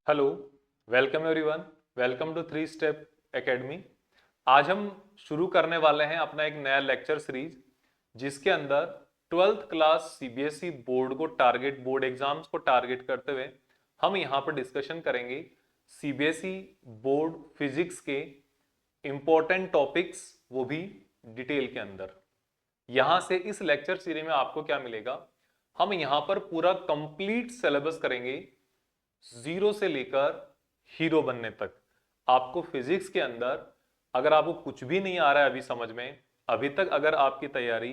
Hello, welcome everyone, welcome to Three Step Academy. आज हम शुरू करने वाले हैं अपना एक नया लेक्चर सीरीज जिसके अंदर 12th क्लास सीबीएसई बोर्ड को टारगेट बोर्ड एग्जाम्स को टारगेट करते हुए हम यहाँ पर डिस्कशन करेंगे सीबीएसई बोर्ड फिजिक्स के इम्पोर्टेंट टॉपिक्स, वो भी डिटेल के अंदर। यहाँ से इस लेक्चर सीरीज में आपको क्या मिलेगा, हम यहाँ पर पूरा कंप्लीट सिलेबस करेंगे जीरो से लेकर हीरो बनने तक। आपको फिजिक्स के अंदर अगर आपको कुछ भी नहीं आ रहा है अभी समझ में, अभी तक अगर आपकी तैयारी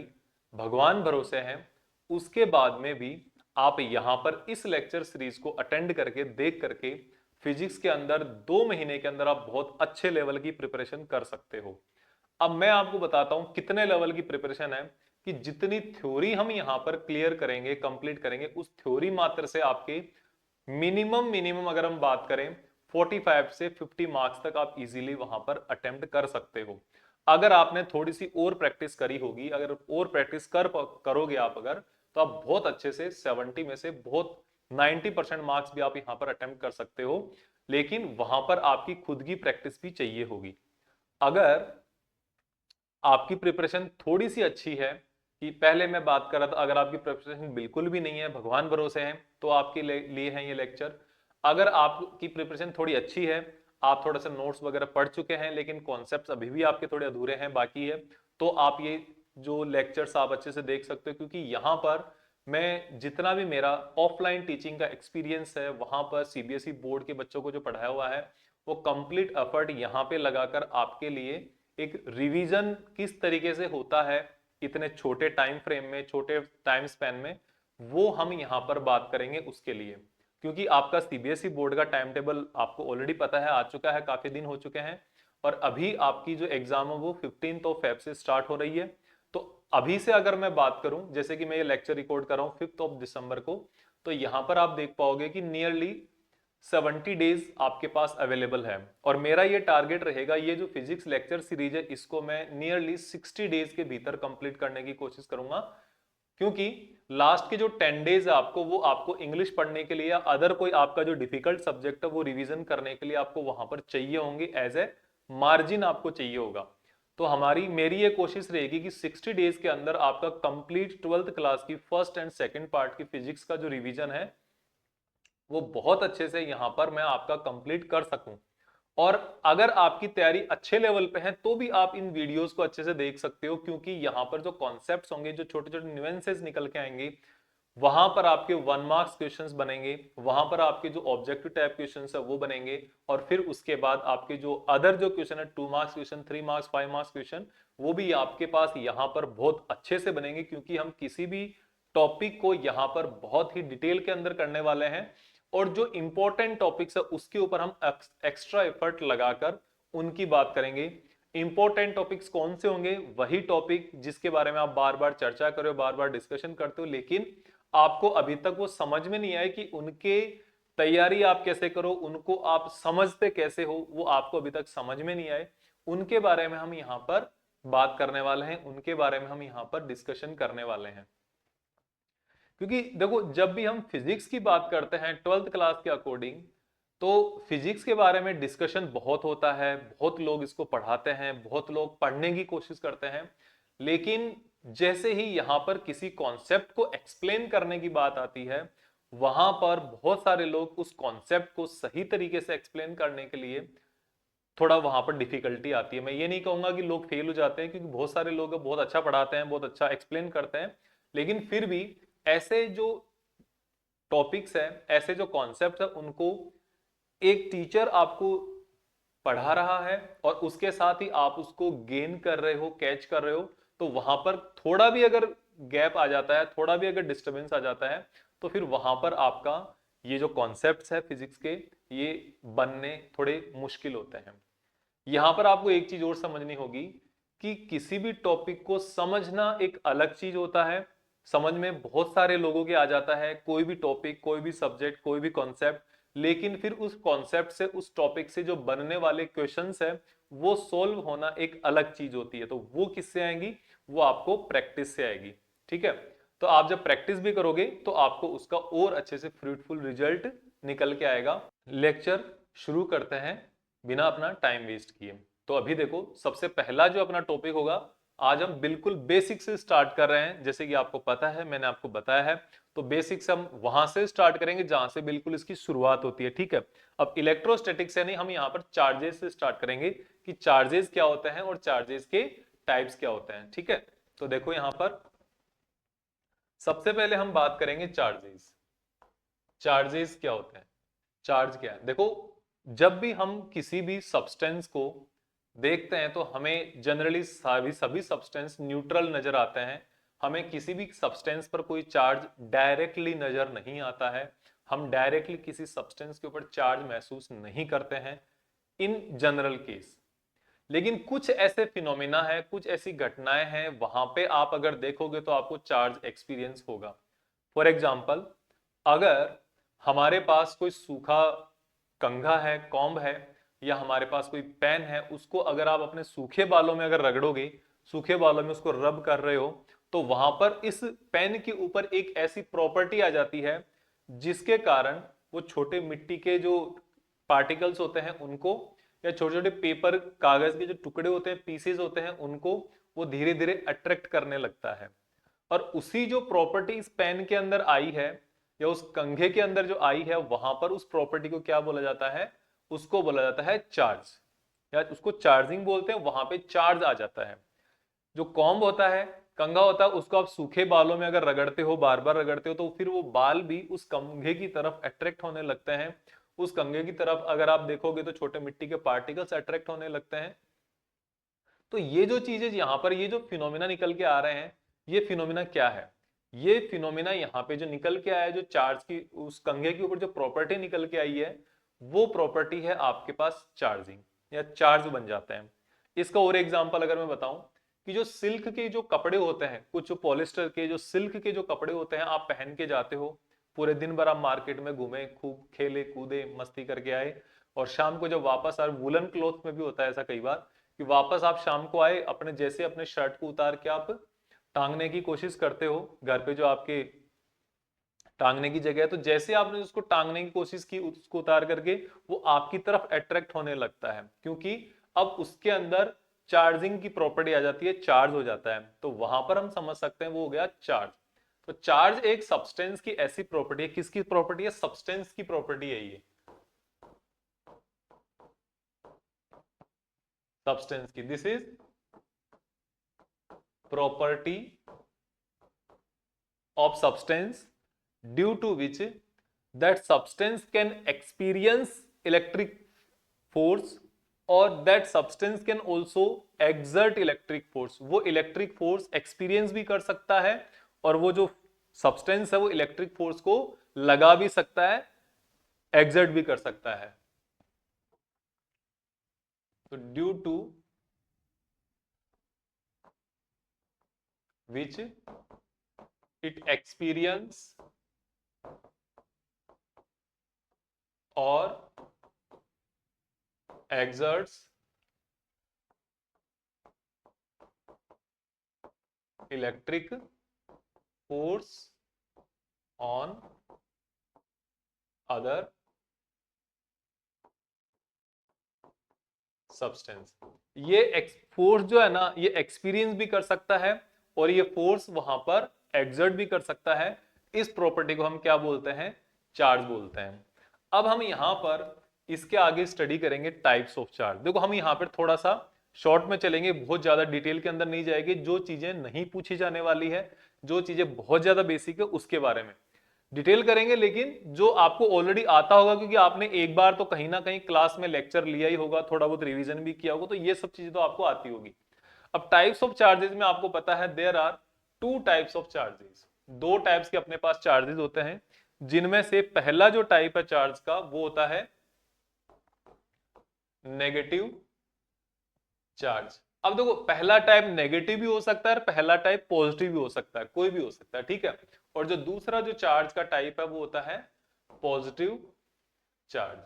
भगवान भरोसे है, उसके बाद में भी आप यहां पर इस लेक्चर सीरीज को अटेंड करके देख करके फिजिक्स के अंदर 2 महीने के अंदर आप बहुत अच्छे लेवल की प्रिपरेशन कर सकते हो। अब मैं आपको बताता हूं कितने लेवल की प्रिपरेशन है कि जितनी थ्योरी हम यहां पर क्लियर करेंगे, कंप्लीट करेंगे, उस थ्योरी मात्र से आपके मिनिमम मिनिमम अगर हम बात करें 45 से 50 मार्क्स तक आप इजीली वहां पर अटेम्प्ट कर सकते हो। अगर आपने थोड़ी सी और प्रैक्टिस करी होगी, अगर और प्रैक्टिस करोगे आप अगर, तो आप बहुत अच्छे से 70 में से बहुत 90% मार्क्स भी आप यहां पर अटेम्प्ट कर सकते हो। लेकिन वहां पर आपकी खुद की प्रैक्टिस भी चाहिए होगी। अगर आपकी प्रिपरेशन थोड़ी सी अच्छी है, कि पहले मैं बात कर रहा था, अगर आपकी प्रिपरेशन बिल्कुल भी नहीं है, भगवान भरोसे हैं, तो आपके लिए है ये लेक्चर। अगर आपकी प्रिपरेशन थोड़ी अच्छी है, आप थोड़ा सा नोट्स वगैरह पढ़ चुके हैं लेकिन कॉन्सेप्ट्स अभी भी आपके थोड़े अधूरे हैं, बाकी है, तो आप ये जो लेक्चर्स आप अच्छे से देख सकते हो। क्योंकि यहाँ पर मैं जितना भी मेरा ऑफलाइन टीचिंग का एक्सपीरियंस है, वहां पर सीबीएसई बोर्ड के बच्चों को जो पढ़ाया हुआ है, वो कंप्लीट एफर्ट यहाँ पे लगाकर आपके लिए एक रिवीजन किस तरीके से होता है इतने छोटे टाइम फ्रेम में, छोटे टाइम स्पैन में, वो हम यहां पर बात करेंगे उसके लिए। क्योंकि आपका सीबीएसई बोर्ड का टाइम टेबल आपको ऑलरेडी पता है, आ चुका है, काफी दिन हो चुके हैं, और अभी आपकी जो एग्जाम है वो 15 फेब से स्टार्ट हो रही है। तो अभी से अगर मैं बात करूं, जैसे कि मैं ये लेक्चर रिकॉर्ड कर रहा हूं 5 दिसंबर को, तो यहां पर आप देख पाओगे कि नियरली 70 डेज आपके पास अवेलेबल है। और मेरा ये टारगेट रहेगा, ये जो फिजिक्स लेक्चर सीरीज है इसको मैं नियरली 60 डेज के भीतर कंप्लीट करने की कोशिश करूंगा। क्योंकि लास्ट के जो 10 डेज है आपको, वो आपको इंग्लिश पढ़ने के लिए या अदर कोई आपका जो डिफिकल्ट सब्जेक्ट है वो रिवीजन करने के लिए आपको वहां पर चाहिए होंगे, एज ए मार्जिन आपको चाहिए होगा। तो हमारी मेरी ये कोशिश रहेगी कि 60 डेज के अंदर आपका कंप्लीट 12th क्लास की फर्स्ट एंड सेकंड पार्ट की फिजिक्स का जो रिवीजन है वो बहुत अच्छे से यहां पर मैं आपका कंप्लीट कर सकूं। और अगर आपकी तैयारी अच्छे लेवल पे है तो भी आप इन वीडियोस को अच्छे से देख सकते हो, क्योंकि यहां पर जो कॉन्सेप्ट्स होंगे, जो छोटे छोटे न्यूएंसेस निकल के आएंगे, वहां पर आपके 1 मार्क्स क्वेश्चंस बनेंगे, वहां पर आपके जो ऑब्जेक्टिव टाइप क्वेश्चंस है वो बनेंगे, और फिर उसके बाद आपके जो अदर जो क्वेश्चन है 2 marks question, 3 marks, 5 marks question, वो भी आपके पास यहाँ पर बहुत अच्छे से बनेंगे। क्योंकि हम किसी भी टॉपिक को यहाँ पर बहुत ही डिटेल के अंदर करने वाले हैं, और जो इंपॉर्टेंट टॉपिक्स है उसके ऊपर हम एक्स्ट्रा एफर्ट लगाकर उनकी बात करेंगे। इंपॉर्टेंट टॉपिक्स कौन से होंगे? वही टॉपिक जिसके बारे में आप बार बार चर्चा करो, बार बार डिस्कशन करते हो, लेकिन आपको अभी तक वो समझ में नहीं आए कि उनके तैयारी आप कैसे करो, उनको आप समझते कैसे हो, वो आपको अभी तक समझ में नहीं आए। उनके बारे में हम यहाँ पर बात करने वाले हैं, उनके बारे में हम यहाँ पर डिस्कशन करने वाले हैं। क्योंकि देखो, जब भी हम फिजिक्स की बात करते हैं 12th क्लास के अकॉर्डिंग, तो फिजिक्स के बारे में डिस्कशन बहुत होता है, बहुत लोग इसको पढ़ाते हैं, बहुत लोग पढ़ने की कोशिश करते हैं। लेकिन जैसे ही यहां पर किसी कॉन्सेप्ट को एक्सप्लेन करने की बात आती है, वहां पर बहुत सारे लोग उस कॉन्सेप्ट को सही तरीके से एक्सप्लेन करने के लिए थोड़ा वहां पर डिफिकल्टी आती है। मैं ये नहीं कहूंगा कि लोग फेल हो जाते हैं, क्योंकि बहुत सारे लोग बहुत अच्छा पढ़ाते हैं, बहुत अच्छा एक्सप्लेन करते हैं, लेकिन फिर भी ऐसे जो टॉपिक्स है, ऐसे जो कॉन्सेप्ट है, उनको एक टीचर आपको पढ़ा रहा है और उसके साथ ही आप उसको गेन कर रहे हो, कैच कर रहे हो, तो वहां पर थोड़ा भी अगर गैप आ जाता है, थोड़ा भी अगर डिस्टरबेंस आ जाता है, तो फिर वहां पर आपका ये जो कॉन्सेप्ट्स है फिजिक्स के, ये बनने थोड़े मुश्किल होते हैं। यहां पर आपको एक चीज और समझनी होगी कि किसी भी टॉपिक को समझना एक अलग चीज होता है। समझ में बहुत सारे लोगों के आ जाता है कोई भी टॉपिक, कोई भी सब्जेक्ट, कोई भी कॉन्सेप्ट, लेकिन फिर उस कॉन्सेप्ट से, उस टॉपिक से जो बनने वाले क्वेश्चंस है, वो सोल्व होना एक अलग चीज होती है। तो वो किससे आएंगी? वो आपको प्रैक्टिस से आएगी। ठीक है? तो आप जब प्रैक्टिस भी करोगे तो आपको उसका और अच्छे से फ्रूटफुल रिजल्ट निकल के आएगा। लेक्चर शुरू करते हैं बिना अपना टाइम वेस्ट किए। तो अभी देखो, सबसे पहला जो अपना टॉपिक होगा, आज हम बिल्कुल बेसिक से स्टार्ट कर रहे हैं। जैसे कि आपको पता है, मैंने आपको बताया है, तो बेसिक्स हम वहां से स्टार्ट करेंगे जहां से बिल्कुल इसकी शुरुआत होती है। ठीक है, अब इलेक्ट्रोस्टैटिक्स से नहीं, हम यहाँ पर चार्जेस से स्टार्ट करेंगे कि चार्जेस क्या होते हैं और चार्जेस के टाइप्स क्या होते हैं। ठीक है, तो देखो यहाँ पर सबसे पहले हम बात करेंगे चार्जेस। चार्जेस क्या होते हैं, चार्ज क्या है? देखो, जब भी हम किसी भी सब्सटेंस को देखते हैं तो हमें जनरली सभी सभी सब्सटेंस न्यूट्रल नजर आते हैं। हमें किसी भी सब्सटेंस पर कोई चार्ज डायरेक्टली नजर नहीं आता है। हम डायरेक्टली किसी सब्सटेंस के ऊपर चार्ज महसूस नहीं करते हैं इन जनरल केस। लेकिन कुछ ऐसे फिनोमिना है, कुछ ऐसी घटनाएं हैं, वहां पे आप अगर देखोगे तो आपको चार्ज एक्सपीरियंस होगा। फॉर एग्जाम्पल, अगर हमारे पास कोई सूखा कंघा है, कॉम्ब है, या हमारे पास कोई पेन है, उसको अगर आप अपने सूखे बालों में अगर रगड़ोगे, सूखे बालों में उसको रब कर रहे हो, तो वहां पर इस पेन के ऊपर एक ऐसी प्रॉपर्टी आ जाती है जिसके कारण वो छोटे मिट्टी के जो पार्टिकल्स होते हैं उनको, या छोटे छोटे पेपर कागज के जो टुकड़े होते हैं, पीसेस होते हैं, उनको वो धीरे धीरे अट्रैक्ट करने लगता है। और उसी जो प्रॉपर्टी इस पेन के अंदर आई है या उस कंघे के अंदर जो आई है, वहां पर उस प्रॉपर्टी को क्या बोला जाता है? उसको बोला जाता है चार्ज, या उसको चार्जिंग बोलते हैं। वहां पे चार्ज आ जाता है। जो कॉम्ब होता है, कंघा होता है, उसको आप सूखे बालों में अगर रगड़ते हो, बार बार रगड़ते हो, तो फिर वो बाल भी उस कंघे की तरफ अट्रैक्ट होने लगते हैं। उस कंघे की तरफ अगर आप देखोगे तो छोटे मिट्टी के पार्टिकल्स अट्रैक्ट होने लगते हैं। तो ये जो चीजें यहां पर, ये जो फिनोमिना निकल के आ रहे हैं, ये फिनोमिना क्या है? ये फिनोमिना यहाँ पे जो निकल के आया है, जो चार्ज की उस कंघे के ऊपर जो प्रॉपर्टी निकल के आई है, वो प्रॉपर्टी है आपके पास चार्जिंग, या चार्ज बन जाते हैं। इसका और एग्जांपल अगर मैं बताऊं, कि जो सिल्क के जो कपड़े होते हैं, कुछ पॉलिस्टर के जो सिल्क के जो कपड़े होते हैं, आप पहन के जाते हो, पूरे दिन भर आप मार्केट में घूमे, खूब खेले कूदे, मस्ती करके आए, और शाम को जब वापस आए, वुलन क्लॉथ में भी होता है ऐसा कई बार, कि वापस आप शाम को आए, अपने जैसे अपने शर्ट को उतार के आप टांगने की कोशिश करते हो घर पे, जो आपके टांगने की जगह है, तो जैसे आपने उसको टांगने की कोशिश की, उसको उतार करके वो आपकी तरफ अट्रैक्ट होने लगता है, क्योंकि अब उसके अंदर चार्जिंग की प्रॉपर्टी आ जाती है, चार्ज हो जाता है। तो वहां पर हम समझ सकते हैं वो हो गया चार्ज। तो चार्ज एक सब्सटेंस की ऐसी प्रॉपर्टी है, किसकी प्रॉपर्टी है? सब्सटेंस की प्रॉपर्टी है ये, सब्सटेंस की। This is property of substance due to which that substance can experience electric force, or that substance can also exert electric force। वो electric force experience भी कर सकता है, और वो जो substance है वो electric force को लगा भी सकता है, exert भी कर सकता है। तो due to which it experience or exerts electric force on other substance. ये फोर्स जो है ना, ये एक्सपीरियंस भी कर सकता है, और ये फोर्स वहां पर एक्सर्ट भी कर सकता है। इस प्रॉपर्टी को हम क्या बोलते हैं? चार्ज बोलते हैं। अब हम यहां पर इसके आगे स्टडी करेंगे टाइप्स ऑफ चार्ज। देखो, हम यहां पर थोड़ा सा शॉर्ट में चलेंगे, बहुत ज्यादा डिटेल के अंदर नहीं जाएंगे। जो चीजें नहीं पूछी जाने वाली है, जो चीजें बहुत ज्यादा बेसिक है, उसके बारे में डिटेल करेंगे। लेकिन जो आपको ऑलरेडी आता होगा, क्योंकि आपने एक बार तो कहीं ना कहीं क्लास में लेक्चर लिया ही होगा, थोड़ा बहुत रिवीजन भी किया होगा, तो ये सब चीजें तो आपको आती होगी। अब टाइप्स ऑफ चार्जेस में आपको पता है, there are two types of charges. दो टाइप्स के अपने पास चार्जेस होते हैं, जिनमें से पहला जो टाइप है चार्ज का, वो होता है नेगेटिव चार्ज। अब देखो, पहला टाइप नेगेटिव भी हो सकता है और पहला टाइप पॉजिटिव भी हो सकता है, कोई भी हो सकता है, ठीक है। और जो दूसरा जो चार्ज का टाइप है वो होता है पॉजिटिव चार्ज।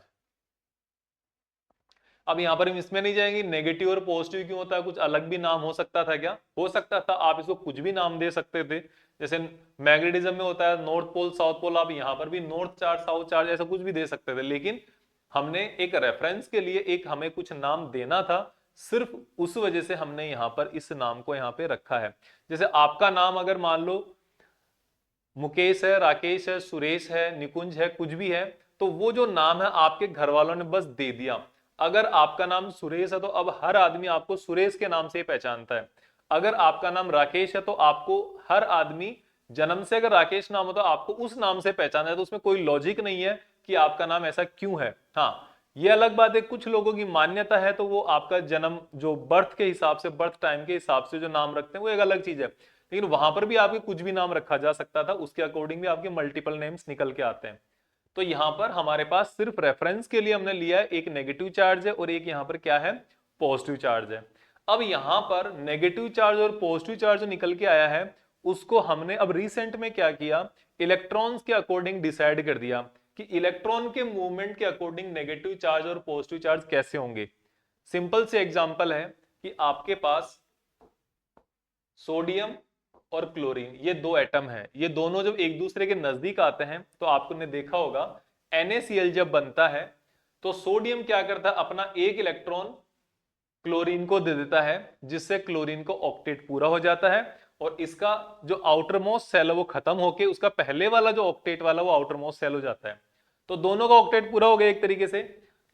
अब यहां पर हम इसमें नहीं जाएंगे नेगेटिव और पॉजिटिव क्यों होता है, कुछ अलग भी नाम हो सकता था क्या? हो सकता था, आप इसको कुछ भी नाम दे सकते थे। जैसे मैग्नेटिज्म में होता है नॉर्थ पोल साउथ पोल, आप यहां पर भी नॉर्थ चार्ज साउथ चार्ज ऐसा कुछ भी दे सकते थे। लेकिन हमने एक रेफरेंस के लिए एक हमें कुछ नाम देना था, सिर्फ उस वजह से हमने यहां पर इस नाम को यहां पे रखा है। जैसे आपका नाम अगर मान लो मुकेश है, राकेश है, सुरेश है, निकुंज है, कुछ भी है, तो वो जो नाम है आपके घर वालों ने बस दे दिया। अगर आपका नाम सुरेश है तो अब हर आदमी आपको सुरेश के नाम से ही पहचानता है। अगर आपका नाम राकेश है तो आपको हर आदमी जन्म से अगर राकेश नाम हो तो आपको उस नाम से पहचाना है। तो उसमें कोई लॉजिक नहीं है कि आपका नाम ऐसा क्यों है। हाँ, ये अलग बात है, कुछ लोगों की मान्यता है तो वो आपका जन्म जो बर्थ के हिसाब से, बर्थ टाइम के हिसाब से जो नाम रखते हैं वो एक अलग चीज है। लेकिन वहां पर भी आपके कुछ भी नाम रखा जा सकता था, उसके अकॉर्डिंग भी आपके मल्टीपल नेम्स निकल के आते हैं। तो यहां पर हमारे पास सिर्फ रेफरेंस के लिए हमने लिया है, एक नेगेटिव चार्ज है और एक यहां पर क्या है, पॉजिटिव चार्ज है। अब यहां पर नेगेटिव चार्ज और पॉजिटिव चार्ज जो निकल के आया है उसको हमने अब रिसेंट में क्या किया, इलेक्ट्रॉन्स के अकॉर्डिंग डिसाइड कर दिया कि इलेक्ट्रॉन के मूवमेंट के अकॉर्डिंग नेगेटिव चार्ज और पॉजिटिव चार्ज कैसे होंगे। सिंपल से एग्जांपल है कि आपके पास सोडियम और क्लोरीन ये दो एटम हैं, ये दोनों जब एक दूसरे के नजदीक आते हैं तो आपने देखा होगा NaCl जब बनता है तो सोडियम क्या करता है, अपना एक इलेक्ट्रॉन क्लोरीन को दे देता है, जिससे क्लोरीन को ऑक्टेट पूरा हो जाता है और इसका जो आउटर मोस्ट सेल है वो खत्म होके उसका पहले वाला जो ऑक्टेट वाला वो आउटर मोस्ट सेल हो जाता है। तो दोनों का ऑक्टेट पूरा हो गया एक तरीके से।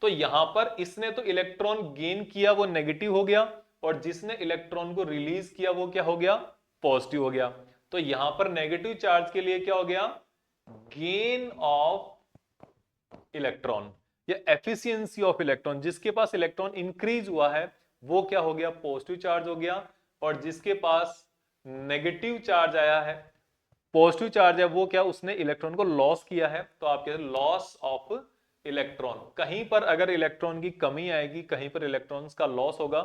तो यहां पर इसने तो इलेक्ट्रॉन गेन किया वो नेगेटिव हो गया और जिसने इलेक्ट्रॉन को रिलीज किया वो क्या हो गया, पॉजिटिव हो गया। तो यहां पर नेगेटिव चार्ज के लिए क्या हो गया, गेन ऑफ इलेक्ट्रॉन या एफिशिएंसी ऑफ इलेक्ट्रॉन, जिसके पास इलेक्ट्रॉन इंक्रीज हुआ है वो क्या हो गया, पॉजिटिव चार्ज हो गया। और जिसके पास नेगेटिव चार्ज आया है, पॉजिटिव चार्ज है, वो क्या, उसने इलेक्ट्रॉन को लॉस किया है। तो आप कहते हैं लॉस ऑफ इलेक्ट्रॉन। कहीं पर अगर इलेक्ट्रॉन की कमी आएगी, कहीं पर इलेक्ट्रॉन्स का लॉस होगा,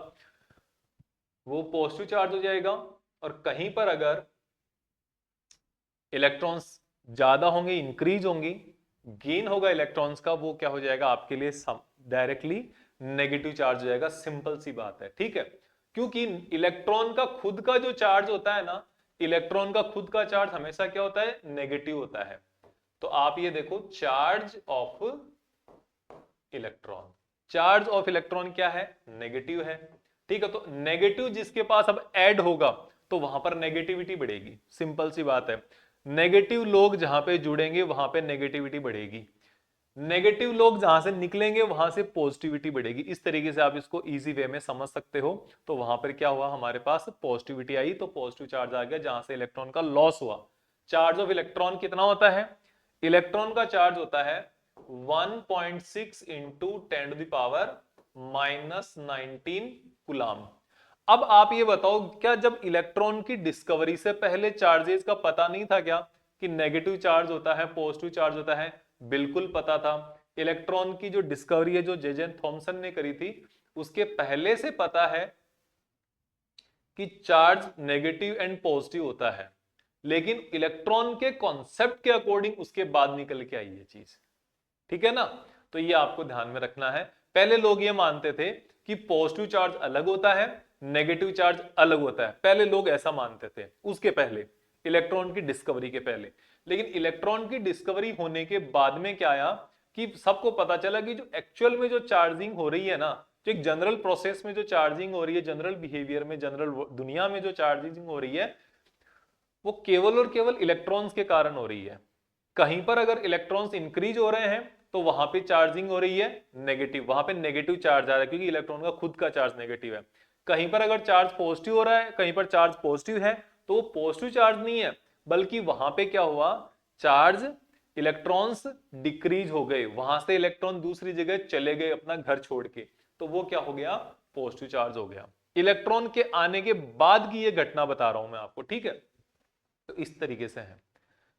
वो पॉजिटिव चार्ज हो जाएगा। और कहीं पर अगर इलेक्ट्रॉन्स ज्यादा होंगे, इंक्रीज होंगी, गेन होगा इलेक्ट्रॉन्स का, वो क्या हो जाएगा आपके लिए डायरेक्टली नेगेटिव चार्ज हो जाएगा। सिंपल सी बात है, ठीक है। क्योंकि इलेक्ट्रॉन का खुद का जो चार्ज होता है ना, इलेक्ट्रॉन का खुद का चार्ज हमेशा क्या होता है, नेगेटिव होता है। तो आप ये देखो, charge of electron, charge of electron क्या है, नेगेटिव है, ठीक है। तो नेगेटिव जिसके पास अब ऐड होगा तो वहां पर नेगेटिविटी बढ़ेगी, सिंपल सी बात है। नेगेटिव लोग जहां पे जुड़ेंगे वहां पे नेगेटिविटी बढ़ेगी, नेगेटिव लोग जहां से निकलेंगे वहां से पॉजिटिविटी बढ़ेगी। इस तरीके से आप इसको इजी वे में समझ सकते हो। तो वहां पर क्या हुआ, हमारे पास पॉजिटिविटी आई तो पॉजिटिव चार्ज आ गया जहां से इलेक्ट्रॉन का लॉस हुआ। चार्ज ऑफ इलेक्ट्रॉन कितना होता है, इलेक्ट्रॉन का चार्ज होता है 1.6 into 10 to the power -19 coulomb. अब आप ये बताओ, क्या जब इलेक्ट्रॉन की डिस्कवरी से पहले चार्जेस का पता नहीं था क्या, कि नेगेटिव चार्ज होता है, पॉजिटिव चार्ज होता है? बिल्कुल पता था। इलेक्ट्रॉन की जो डिस्कवरी है जो जे थॉमसन ने करी थी, उसके पहले से पता है कि चार्ज नेगेटिव एंड पॉजिटिव होता है। लेकिन इलेक्ट्रॉन के कॉन्सेप्ट के अकॉर्डिंग उसके बाद निकल के आई ये चीज, ठीक है ना। तो ये आपको ध्यान में रखना है। पहले लोग ये मानते थे कि पॉजिटिव चार्ज अलग होता है, नेगेटिव चार्ज अलग होता है, पहले लोग ऐसा मानते थे, उसके पहले, इलेक्ट्रॉन की डिस्कवरी के पहले। लेकिन इलेक्ट्रॉन की डिस्कवरी होने के बाद में क्या आया कि सबको पता चला कि जो एक्चुअल में जो चार्जिंग हो रही है ना, जो एक जनरल प्रोसेस में जो चार्जिंग हो रही है, जनरल बिहेवियर में, जनरल दुनिया में जो चार्जिंग हो रही है, वो केवल और केवल इलेक्ट्रॉन्स के कारण हो रही है। कहीं पर अगर इलेक्ट्रॉन्स इंक्रीज हो रहे हैं तो वहां पे चार्जिंग हो रही है नेगेटिव, वहां पे नेगेटिव चार्ज आ रहा है क्योंकि इलेक्ट्रॉन का खुद का चार्ज नेगेटिव है। कहीं पर अगर चार्ज पॉजिटिव हो रहा है, कहीं पर चार्ज पॉजिटिव है, तो वो पॉजिटिव चार्ज नहीं है, बल्कि वहां पे क्या हुआ, चार्ज, इलेक्ट्रॉन्स डिक्रीज हो गए, वहां से इलेक्ट्रॉन दूसरी जगह चले गए अपना घर छोड़ के, तो वो क्या हो गया, पॉजिटिव चार्ज हो गया। इलेक्ट्रॉन के आने के बाद की ये घटना बता रहा हूं मैं आपको, ठीक है। तो इस तरीके से है।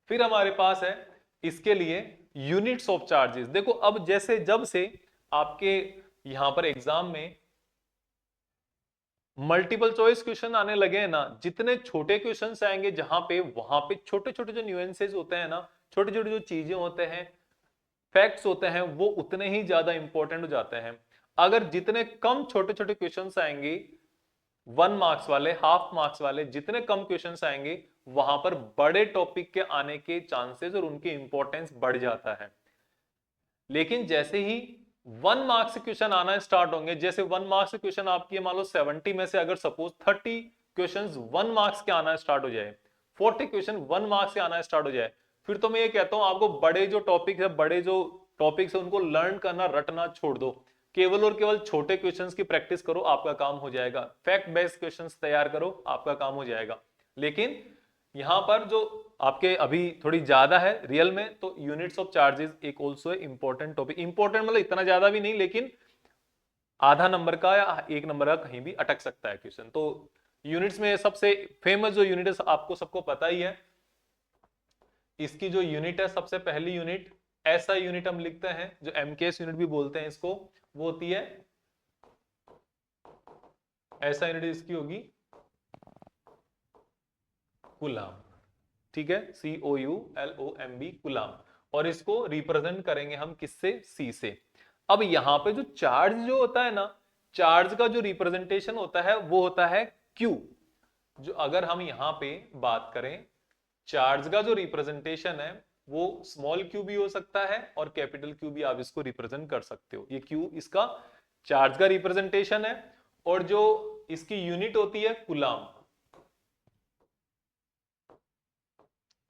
फिर हमारे पास है इसके लिए यूनिट्स ऑफ चार्जेस। देखो अब जैसे जब से आपके यहां पर एग्जाम में मल्टीपल चॉइस क्वेश्चन आने लगे हैं ना, जितने छोटे क्वेश्चंस आएंगे जहां पे वहां पे छोटे छोटे जो न्यूएंसेस होते हैं ना, छोटे छोटे जो चीजें होते हैं, फैक्ट्स होते हैं, वो उतने ही ज्यादा इंपॉर्टेंट हो जाते हैं। अगर जितने कम छोटे छोटे क्वेश्चंस आएंगे, 1 मार्क्स वाले, हाफ मार्क्स वाले, जितने कम क्वेश्चंस आएंगे वहां पर बड़े टॉपिक के आने के चांसेस और उनकी इंपॉर्टेंस बढ़ जाता है। लेकिन जैसे ही 1 मार्क्स से क्वेश्चन आना स्टार्ट होंगे। जैसे 1 मार्क्स से क्वेश्चन आपकी मान लो 70 में से अगर सपोज 30 क्वेश्चंस 1 मार्क्स के आना स्टार्ट हो जाए, 40 क्वेश्चन 1 मार्क्स से आना स्टार्ट हो जाए, फिर तो मैं ये कहता हूं आपको बड़े जो टॉपिक है, बड़े जो टॉपिक्स है उनको लर्न करना, रटना छोड़ दो। केवल और केवल छोटे क्वेश्चंस की प्रैक्टिस करो, आपका काम हो जाएगा। फैक्ट बेस्ड क्वेश्चंस तैयार करो, आपका काम हो जाएगा। लेकिन यहां पर जो आपके अभी थोड़ी ज्यादा है रियल में, तो यूनिट्स ऑफ चार्जेस एक ऑल्सो इंपॉर्टेंट टॉपिक। इंपॉर्टेंट मतलब इतना ज्यादा भी नहीं, लेकिन आधा नंबर का या 1 नंबर का कहीं भी अटक सकता है क्वेश्चन। तो यूनिट्स में सबसे फेमस जो यूनिट है आपको सबको पता ही है। इसकी जो यूनिट है, सबसे पहली यूनिट, ऐसा यूनिट हम लिखते हैं जो एमकेएस यूनिट भी बोलते हैं इसको, वो होती है, ऐसा यूनिट इसकी होगी कूलाम। ठीक है, COULOMB, कूलाम। और इसको रिप्रेजेंट करेंगे हम किससे? C से। अब यहां पे जो चार्ज जो होता है ना, चार्ज का जो रिप्रेजेंटेशन होता है वो होता है Q। जो अगर हम यहां पे बात करें, चार्ज का जो रिप्रेजेंटेशन है वो स्मॉल q भी हो सकता है और कैपिटल Q भी आप इसको रिप्रेजेंट कर सकते हो। ये Q इसका चार्ज का रिप्रेजेंटेशन है, और जो इसकी यूनिट होती है कूलाम,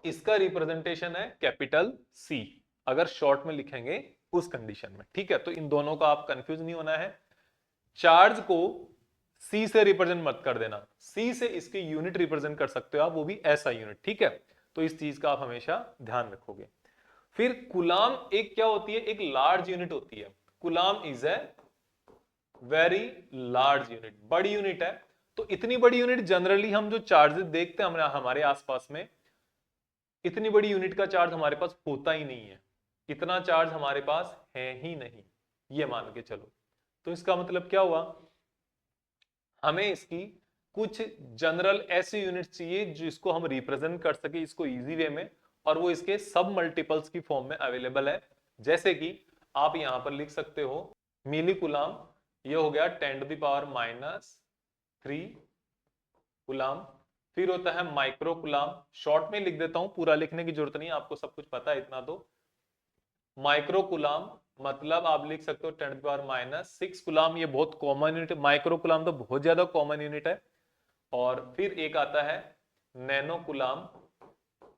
इसका रिप्रेजेंटेशन है कैपिटल C, अगर शॉर्ट में लिखेंगे उस कंडीशन में। ठीक है, तो इन दोनों का आप कंफ्यूज नहीं होना है। चार्ज को C से रिप्रेजेंट मत कर देना, C से इसकी यूनिट रिप्रेजेंट कर सकते हो आप, वो भी ऐसा यूनिट। ठीक है, तो इस चीज का आप हमेशा ध्यान रखोगे। फिर कूलाम एक क्या होती है? एक लार्ज यूनिट होती है। Coulomb is a very large unit, बड़ी यूनिट है। तो इतनी बड़ी यूनिट जनरली हम जो चार्जेस देखते हैं हमारे आसपास में, इतनी बड़ी यूनिट का चार्ज हमारे पास होता ही नहीं है। इतना चार्ज हमारे पास है ही नहीं, ये मान के चलो। तो इसका मतलब क्या हुआ? हमें इसकी कुछ जनरल ऐसी यूनिट चाहिए जिसको हम रिप्रेजेंट कर सके इसको इजी वे में, और वो इसके सब मल्टीपल्स की फॉर्म में अवेलेबल है। जैसे कि आप यहां पर लिख सकते हो मिली कुलाम, ये हो गया 10⁻³ कुलाम। फिर होता है माइक्रो कुलाम, शॉर्ट में लिख देता हूं, पूरा लिखने की जरूरत नहीं, आपको सब कुछ पता है इतना। तो माइक्रो कुलाम मतलब आप लिख सकते हो 10⁻⁻6 कुलाम, ये बहुत कॉमन यूनिट है। माइक्रो कुलाम तो बहुत ज्यादा कॉमन यूनिट है। और फिर एक आता है नैनो कुलाम,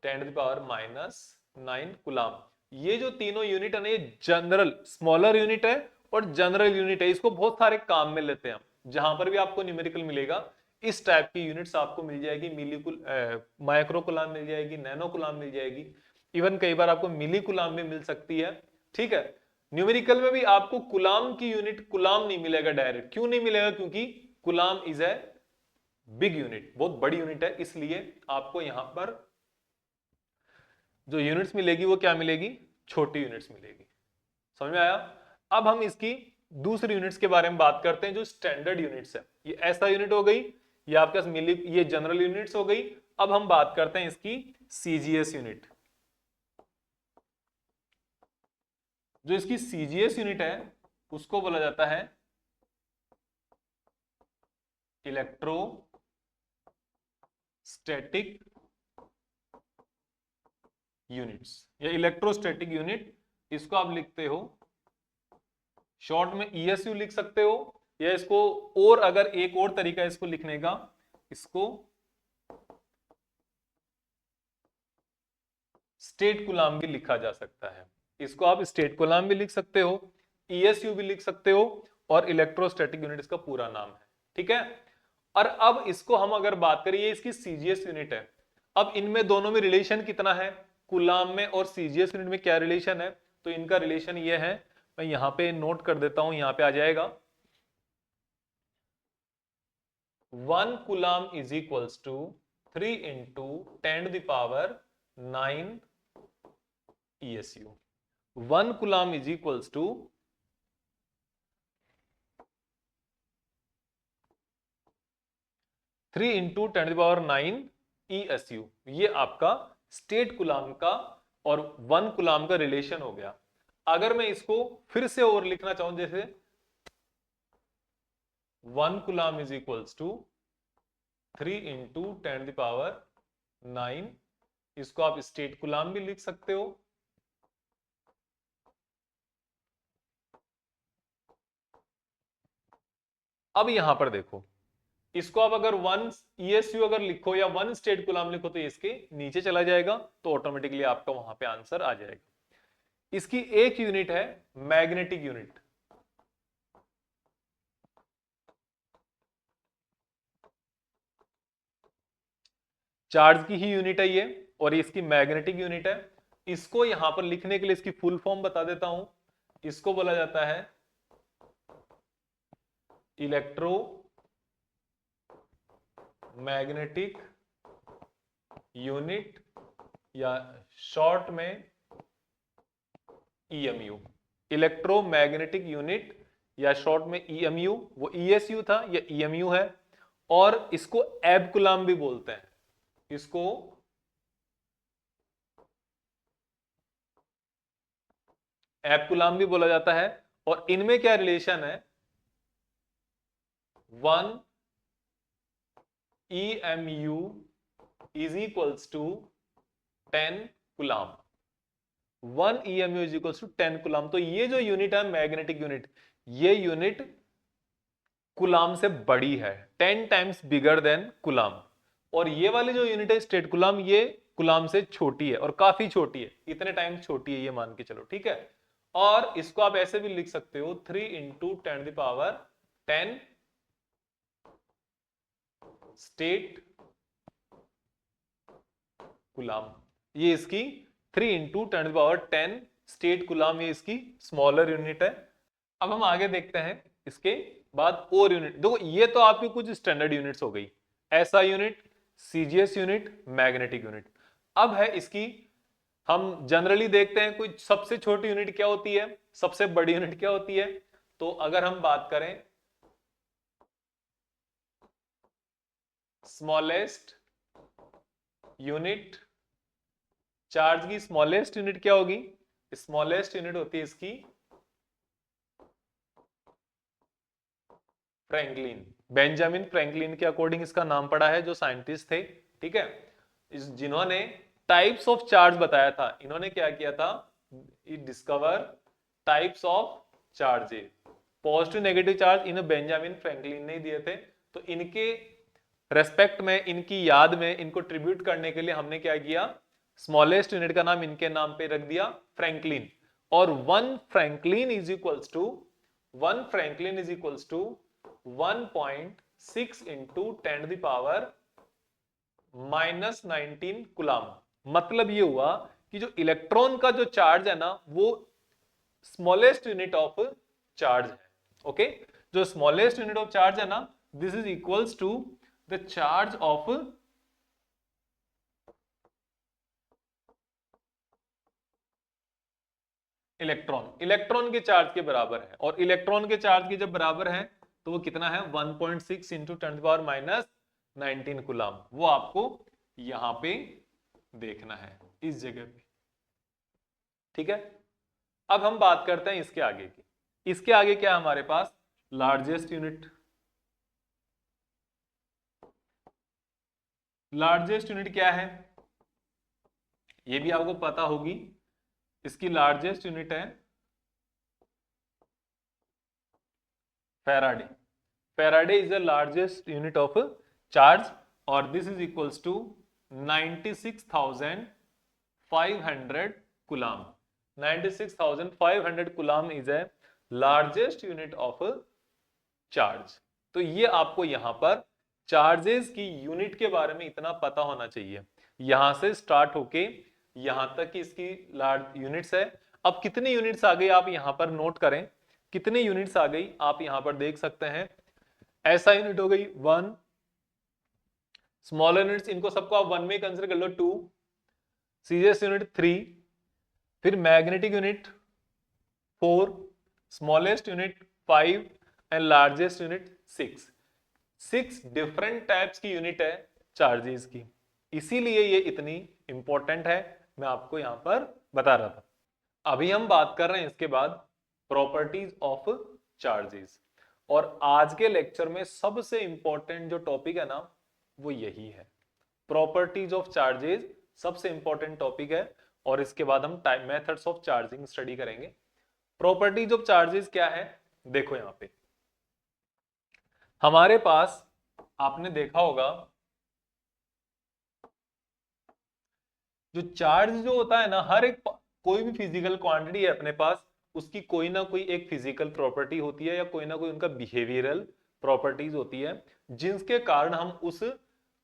10⁻⁹ कुलाम। ये जो तीनों यूनिट है ना, ये जनरल स्मॉलर यूनिट है और जनरल यूनिट है। इसको बहुत सारे काम में लेते हैं हम। जहां पर भी आपको न्यूमेरिकल मिलेगा, इस टाइप की यूनिट्स आपको मिल जाएगी। माइक्रो कुलाम मिल जाएगी, नैनो कुलाम मिल जाएगी, इवन कई बार आपको मिली कुलाम भी मिल सकती है। ठीक है, न्यूमेरिकल में भी आपको कुलाम की यूनिट कुलाम नहीं मिलेगा डायरेक्ट। क्यों नहीं मिलेगा? क्योंकि कुलाम इज ए बिग यूनिट, बहुत बड़ी यूनिट है, इसलिए आपको यहां पर जो यूनिट्स मिलेगी वो क्या मिलेगी? छोटी यूनिट्स मिलेगी। समझ में आया? अब हम इसकी दूसरी यूनिट्स के बारे में बात करते हैं, जो स्टैंडर्ड यूनिट्स है। ये ऐसा यूनिट हो गई, ये आपके पास मिली, ये जनरल यूनिट्स हो गई। अब हम बात करते हैं इसकी सीजीएस यूनिट। जो इसकी सीजीएस यूनिट है उसको बोला जाता है इलेक्ट्रोस्टैटिक यूनिट्स या इलेक्ट्रोस्टैटिक यूनिट। इसको आप लिखते हो शॉर्ट में ESU लिख सकते हो, या इसको और अगर एक और तरीका है इसको लिखने का, इसको स्टेट कुलाम भी लिखा जा सकता है। इसको आप स्टेट कुलाम भी लिख सकते हो, ESU भी लिख सकते हो, और इलेक्ट्रोस्टैटिक यूनिट इसका पूरा नाम है। ठीक है, और अब इसको हम अगर बात करें, ये इसकी सीजीएस यूनिट है। अब इनमें दोनों में रिलेशन कितना है? कुलाम में और सीजीएस यूनिट में क्या रिलेशन है? तो इनका रिलेशन ये है, मैं यहां पे नोट कर देता हूं, यहां पे आ जाएगा 1 coulomb is equals to 3 into 10⁹ ESU। 1 coulomb is equals to 3 into 10⁹ ESU। ये आपका स्टेट कुलाम का और 1 कुलाम का रिलेशन हो गया। अगर मैं इसको फिर से और लिखना चाहूं, जैसे 1 coulomb is equals to 3 into 10⁹, इसको आप स्टेट कुलाम भी लिख सकते हो। अब यहां पर देखो, इसको आप अगर 1 ESU अगर लिखो या 1 स्टेट कूलाम लिखो तो इसके नीचे चला जाएगा, तो ऑटोमेटिकली आपका वहां पे आंसर आ जाएगा। इसकी एक यूनिट है मैग्नेटिक यूनिट। चार्ज की ही यूनिट है ये, और इसकी मैग्नेटिक यूनिट है। इसको यहां पर लिखने के लिए इसकी फुल फॉर्म बता देता हूं। इसको बोला जाता है इलेक्ट्रो मैग्नेटिक यूनिट, या शॉर्ट में EMU। इलेक्ट्रोमैग्नेटिक यूनिट या शॉर्ट में EMU, वो ESU था, ये EMU है। और इसको एब कूलाम भी बोलते हैं, इसको एब कूलाम भी बोला जाता है। और इनमें क्या रिलेशन है, 1 EMU is equals to 10 coulomb. 1 EMU is equals to 10 coulomb. तो ये जो यूनिट है मैग्नेटिक यूनिट, ये यूनिट कूलाम से बड़ी है, 10 टाइम्स बिगर देन कूलाम। और ये वाली जो यूनिट है स्टेट कूलाम, ये कूलाम से छोटी है और काफी छोटी है, इतने टाइम्स छोटी है ये मान के चलो, ठीक है। और इसको आप ऐसे भी लिख सकते हो 3 इंटू 10 स्टेट कूलाम। ये इसकी 3 इंटू 10 स्टेट कूलाम, ये इसकी स्मॉलर यूनिट है। अब हम आगे देखते हैं इसके बाद और यूनिट। देखो ये तो आपकी कुछ स्टैंडर्ड यूनिट्स हो गई, ऐसा unit, CGS unit, magnetic unit. अब है इसकी, हम जनरली देखते हैं कोई सबसे छोटी यूनिट क्या होती है, सबसे बड़ी यूनिट क्या होती है। तो अगर हम बात करें स्मॉलेस्ट यूनिट, चार्ज की स्मॉलेस्ट यूनिट क्या होगी, स्मॉलेस्ट यूनिट होती है इसकी फ्रैंकलिन। बेंजामिन फ्रैंकलिन के अकॉर्डिंग इसका नाम पड़ा है, जो साइंटिस्ट थे, ठीक है, जिन्होंने टाइप्स ऑफ चार्ज बताया था। इन्होंने क्या किया था, discover types of charges. Positive negative charge in Benjamin Franklin ने दिए थे। तो इनके रेस्पेक्ट में, इनकी याद में, इनको ट्रिब्यूट करने के लिए हमने क्या किया, स्मॉलेस्ट यूनिट का नाम इनके नाम पे रख दिया फ्रैंकलिन। और 1 franklin is equals to 1.6 into 10⁻⁻19 coulomb. मतलब ये हुआ कि जो इलेक्ट्रॉन का जो चार्ज है ना, वो स्मॉलेस्ट यूनिट ऑफ चार्ज है। ओके, जो स्मॉलेस्ट यूनिट ऑफ चार्ज है ना, this is equals to the charge of electron. Electron के चार्ज के बराबर है, और इलेक्ट्रॉन के चार्ज के जब बराबर है तो वो कितना है, 1.6 इंटू 10⁻⁻19 कूलाम। वो आपको यहां पे देखना है, इस जगह पे, ठीक है। अब हम बात करते हैं इसके आगे की। इसके आगे क्या है हमारे पास, लार्जेस्ट यूनिट। लार्जेस्ट यूनिट क्या है, ये भी आपको पता होगी। इसकी लार्जेस्ट यूनिट है faraday. Faraday is the largest unit of charge, और this is equals to 96,500 coulomb. 96,500 coulomb is a largest unit of charge. तो ये आपको यहां पर चार्जेस की यूनिट के बारे में इतना पता होना चाहिए। यहां से स्टार्ट होके यहां तक की इसकी लार्ज यूनिट्स है। अब कितनी यूनिट्स आ गई आप यहां पर नोट करें, कितनी यूनिट्स आ गई आप यहां पर देख सकते हैं। ऐसा यूनिट हो गई 1, स्मॉलर यूनिट्स इनको सबको आप 1 में कंसिडर कर लो 2, सीजीएस यूनिट 3, फिर magnetic unit 4, smallest unit 5 and largest unit 6। 6 different types की यूनिट है चार्जेस की, इसीलिए ये इतनी इंपॉर्टेंट है, मैं आपको यहां पर बता रहा था। अभी हम बात कर रहे हैं इसके बाद प्रॉपर्टीज ऑफ चार्जेस, और आज के लेक्चर में सबसे इंपॉर्टेंट जो टॉपिक है ना, वो यही है, प्रॉपर्टीज ऑफ चार्जेस सबसे इंपॉर्टेंट टॉपिक है। और इसके बाद हम time methods of charging study करेंगे। प्रॉपर्टीज ऑफ चार्जेस क्या है, देखो यहां पे हमारे पास आपने देखा होगा जो चार्ज जो होता है ना, हर एक कोई भी फिजिकल क्वांटिटी है अपने पास, उसकी कोई ना कोई एक फिजिकल प्रॉपर्टी होती है या कोई ना कोई उनका बिहेवियरल प्रॉपर्टीज होती है, जिसके कारण हम उस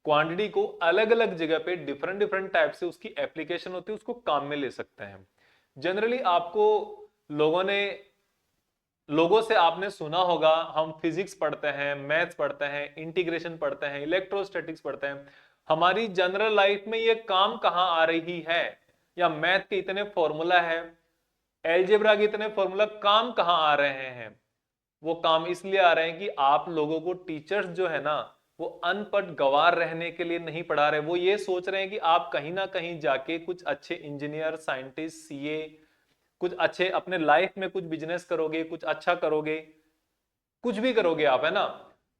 क्वांटिटी को अलग अलग जगह पे डिफरेंट डिफरेंट टाइप से उसकी एप्लीकेशन होती है, उसको काम में ले सकते हैं। जनरली आपको लोगों ने लोगों से आपने सुना होगा, हम फिजिक्स पढ़ते हैं, मैथ्स पढ़ते हैं, इंटीग्रेशन पढ़ते हैं, इलेक्ट्रोस्टैटिक्स पढ़ते हैं, हमारी जनरल लाइफ में ये काम कहाँ आ रही है? या मैथ के इतने फॉर्मूला है, एलजेब्रा के इतने फॉर्मूला काम कहाँ आ रहे हैं? वो काम इसलिए आ रहे हैं कि आप लोगों को टीचर्स जो है ना, वो अनपढ़ गंवार रहने के लिए नहीं पढ़ा रहे। वो ये सोच रहे हैं कि आप कहीं ना कहीं जाके कुछ अच्छे इंजीनियर, साइंटिस्ट, सीए, कुछ अच्छे अपने लाइफ में कुछ बिजनेस करोगे, कुछ अच्छा करोगे, कुछ भी करोगे आप, है ना?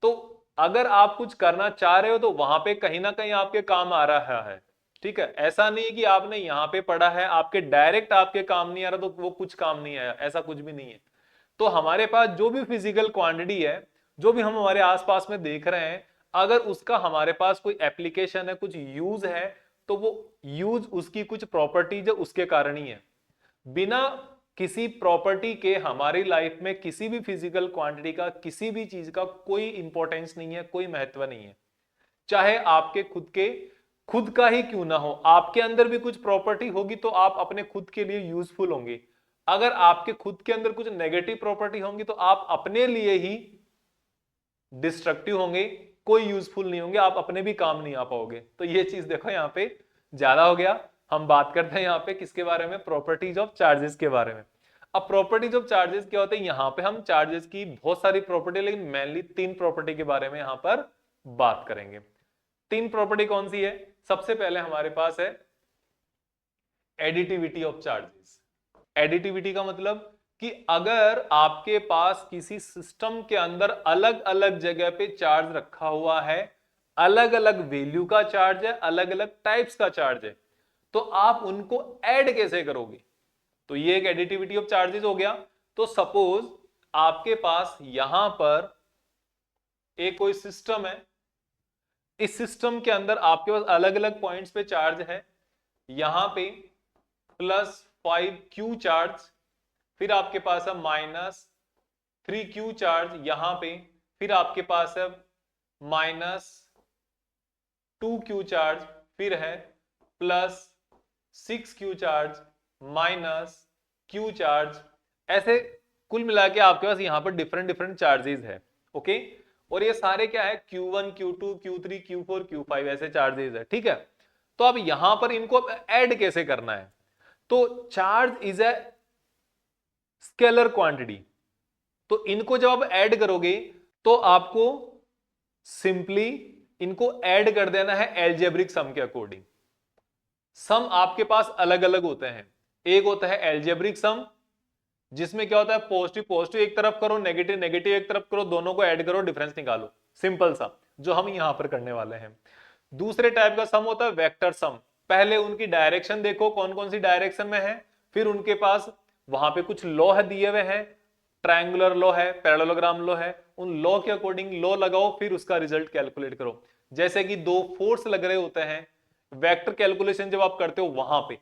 तो अगर आप कुछ करना चाह रहे हो तो वहां पे कहीं ना कहीं आपके काम आ रहा है। ठीक है, ऐसा नहीं है कि आपने यहाँ पे पढ़ा है, आपके डायरेक्ट आपके काम नहीं आ रहा तो वो कुछ काम नहीं आया, ऐसा कुछ भी नहीं है। तो हमारे पास जो भी फिजिकल क्वांटिटी है, जो भी हम हमारे आसपास में देख रहे हैं, अगर उसका हमारे पास कोई एप्लीकेशन है, कुछ यूज है, तो वो यूज उसकी कुछ प्रॉपर्टीज है, उसके कारण ही है। बिना किसी प्रॉपर्टी के हमारी लाइफ में किसी भी फिजिकल क्वांटिटी का, किसी भी चीज का कोई इंपॉर्टेंस नहीं है, कोई महत्व नहीं है। चाहे आपके खुद का ही क्यों ना हो, आपके अंदर भी कुछ प्रॉपर्टी होगी तो आप अपने खुद के लिए यूजफुल होंगे। अगर आपके खुद के अंदर कुछ नेगेटिव प्रॉपर्टी होंगी तो आप अपने लिए ही डिस्ट्रक्टिव होंगे, कोई यूजफुल नहीं होंगे, आप अपने भी काम नहीं आ पाओगे। तो ये चीज देखो यहाँ पे ज्यादा हो गया। हम बात करते हैं यहाँ पे किसके बारे में? प्रॉपर्टीज ऑफ चार्जेस के बारे में। अब प्रॉपर्टीज ऑफ चार्जेस क्या होते हैं? यहाँ पे हम चार्जेस की बहुत सारी प्रॉपर्टी, लेकिन मेनली 3 प्रॉपर्टी के बारे में यहाँ पर बात करेंगे। 3 प्रॉपर्टी कौन सी है? सबसे पहले हमारे पास है एडिटिविटी ऑफ चार्जेस। एडिटिविटी का मतलब कि अगर आपके पास किसी सिस्टम के अंदर अलग अलग जगह पे चार्ज रखा हुआ है, अलग अलग वैल्यू का चार्ज है, अलग अलग टाइप्स का चार्ज है, तो आप उनको ऐड कैसे करोगे? तो ये एक एडिटिविटी ऑफ चार्जेस हो गया। तो सपोज आपके पास यहां पर एक कोई सिस्टम है, इस सिस्टम के अंदर आपके पास अलग अलग पॉइंट्स पे चार्ज है। यहां पे +5Q चार्ज, फिर आपके पास है -3Q चार्ज यहां पे, फिर आपके पास है -2Q चार्ज, फिर है +6Q चार्ज, -Q चार्ज। ऐसे कुल मिला के आपके पास यहां पर डिफरेंट डिफरेंट चार्जेस है। ओके, और ये सारे क्या है? Q1, Q2, Q3, Q4, Q5 ऐसे चार्जेस है। ठीक है, तो अब यहां पर इनको ऐड कैसे करना है? तो charge is a scalar quantity, तो इनको जब आप ऐड करोगे तो आपको सिंपली इनको ऐड कर देना है एल्जेब्रिक सम के अकॉर्डिंग। सम आपके पास अलग अलग होते हैं। एक होता है एल्जेब्रिक सम, जिसमें क्या होता है? पॉजिटिव पॉजिटिव एक तरफ करो, नेगेटिव नेगेटिव एक तरफ करो, दोनों को ऐड करो, डिफरेंस निकालो। सिंपल सा, जो हम यहां पर करने वाले हैं। दूसरे टाइप का सम होता है वेक्टर सम। पहले उनकी डायरेक्शन देखो, कौन कौन सी डायरेक्शन में है, फिर उनके पास वहां पे कुछ लॉ है दिए हुए हैं, ट्रायंगुलर लॉ है, पैरेललोग्राम लॉ है, उन लॉ के अकॉर्डिंग लॉ लगाओ, फिर उसका रिजल्ट कैलकुलेट करो। जैसे कि दो फोर्स लग रहे होते हैं, वेक्टर कैलकुलेशन जब आप करते हो वहां पे,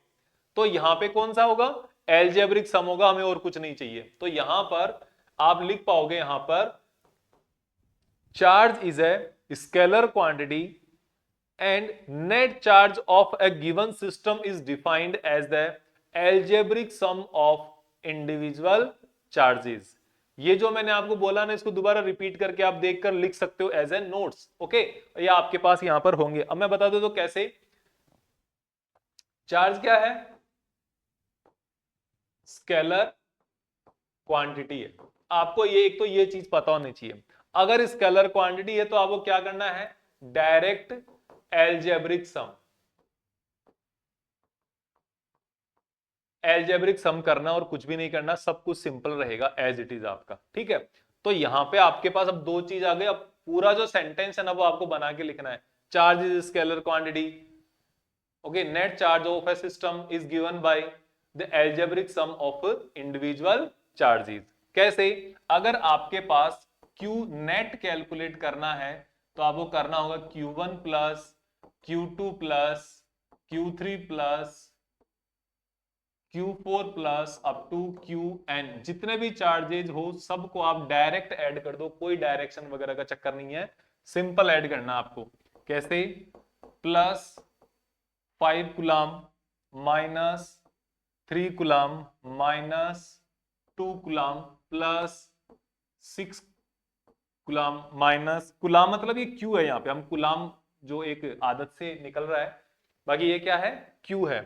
तो यहां पे कौन सा होगा? एल्जेब्रिक सम होगा, हमें और कुछ नहीं चाहिए। तो यहां पर आप लिख पाओगे, यहां पर charge is a scalar quantity and net charge of a given system is defined as the algebraic sum of individual charges। ये जो मैंने आपको बोला ना, इसको दोबारा रिपीट करके आप देखकर लिख सकते हो एज ए नोट्स। ओके, ये आपके पास यहां पर होंगे। अब मैं बता दूं तो कैसे। चार्ज क्या है? स्केलर क्वांटिटी है। आपको ये एक तो ये चीज पता होनी चाहिए। अगर स्केलर क्वांटिटी है तो आपको क्या करना है? Direct algebraic sum, algebraic sum करना और कुछ भी नहीं करना, सब कुछ सिंपल रहेगा एज इट इज आपका। ठीक है, तो यहां पे आपके पास अब दो चीज आ गई। अब पूरा जो सेंटेंस है ना, वो आपको बना के लिखना है। Charge is scalar quantity, okay, net charge of A system is given by the algebraic sum of individual charges. कैसे? अगर आपके पास Q नेट कैलकुलेट करना है तो आपको करना होगा Q1 plus Q2 plus Q3 plus Q4 plus up to Qn। जितने भी चार्जेज हो सबको आप डायरेक्ट ऐड कर दो, कोई डायरेक्शन वगैरह का चक्कर नहीं है, सिंपल ऐड करना आपको। कैसे? Plus 5 coulomb minus 3 coulomb minus 2 coulomb plus 6 coulomb minus, coulomb मतलब ये क्यू है, यहाँ पे हम कूलम जो एक आदत से निकल रहा है, बाकी ये क्या है? क्यू है।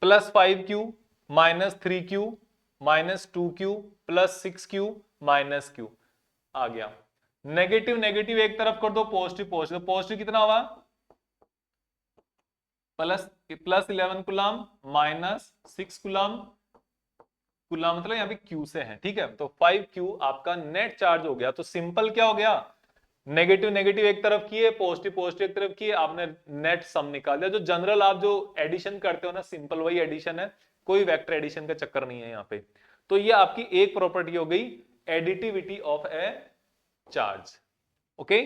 Plus 5Q minus 3Q minus 2Q plus 6Q minus Q आ गया। नेगेटिव नेगेटिव एक तरफ कर दो, पॉजिटिव पॉजिटिव, पॉजिटिव कितना हुआ? Plus 11 coulomb minus 6 coulomb, coulomb मतलब यहाँ पे Q से है, ठीक है। तो 5Q आपका नेट चार्ज हो गया। तो सिंपल क्या हो गया? नेगेटिव नेगेटिव एक तरफ किए, पॉजिटिव पॉजिटिव एक तरफ किए, आपने नेट सम निकाल दिया। जो जनरल आप जो एडिशन करते हो ना, सिंपल वही एडिशन है, कोई वेक्टर एडिशन का चक्कर नहीं है यहाँ पे। तो ये आपकी एक प्रॉपर्टी हो गई, additivity of A charge. Okay,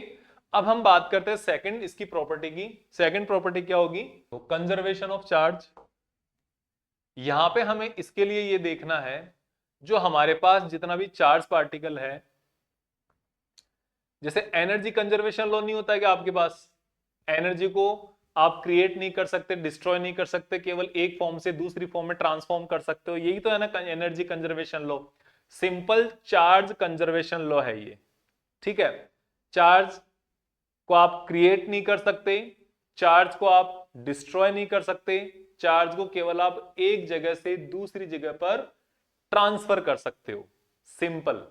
अब हम बात करते हैं सेकंड इसकी प्रॉपर्टी की। सेकंड प्रॉपर्टी क्या होगी? तो कंजर्वेशन ऑफ चार्ज। यहां पे हमें इसके लिए ये देखना है, जो हमारे पास जितना भी चार्ज पार्टिकल है, जैसे एनर्जी कंजर्वेशन लॉ नहीं होता है कि आपके पास एनर्जी को आप क्रिएट नहीं कर सकते, डिस्ट्रॉय नहीं कर सकते, केवल एक फॉर्म से दूसरी फॉर्म में ट्रांसफॉर्म कर सकते हो, यही तो है ना energy conservation law. Simple charge conservation law है ये, ठीक है। चार्ज को आप क्रिएट नहीं कर सकते, चार्ज को आप डिस्ट्रॉय नहीं कर सकते, चार्ज को केवल आप एक जगह से दूसरी जगह पर ट्रांसफर कर सकते हो, सिंपल।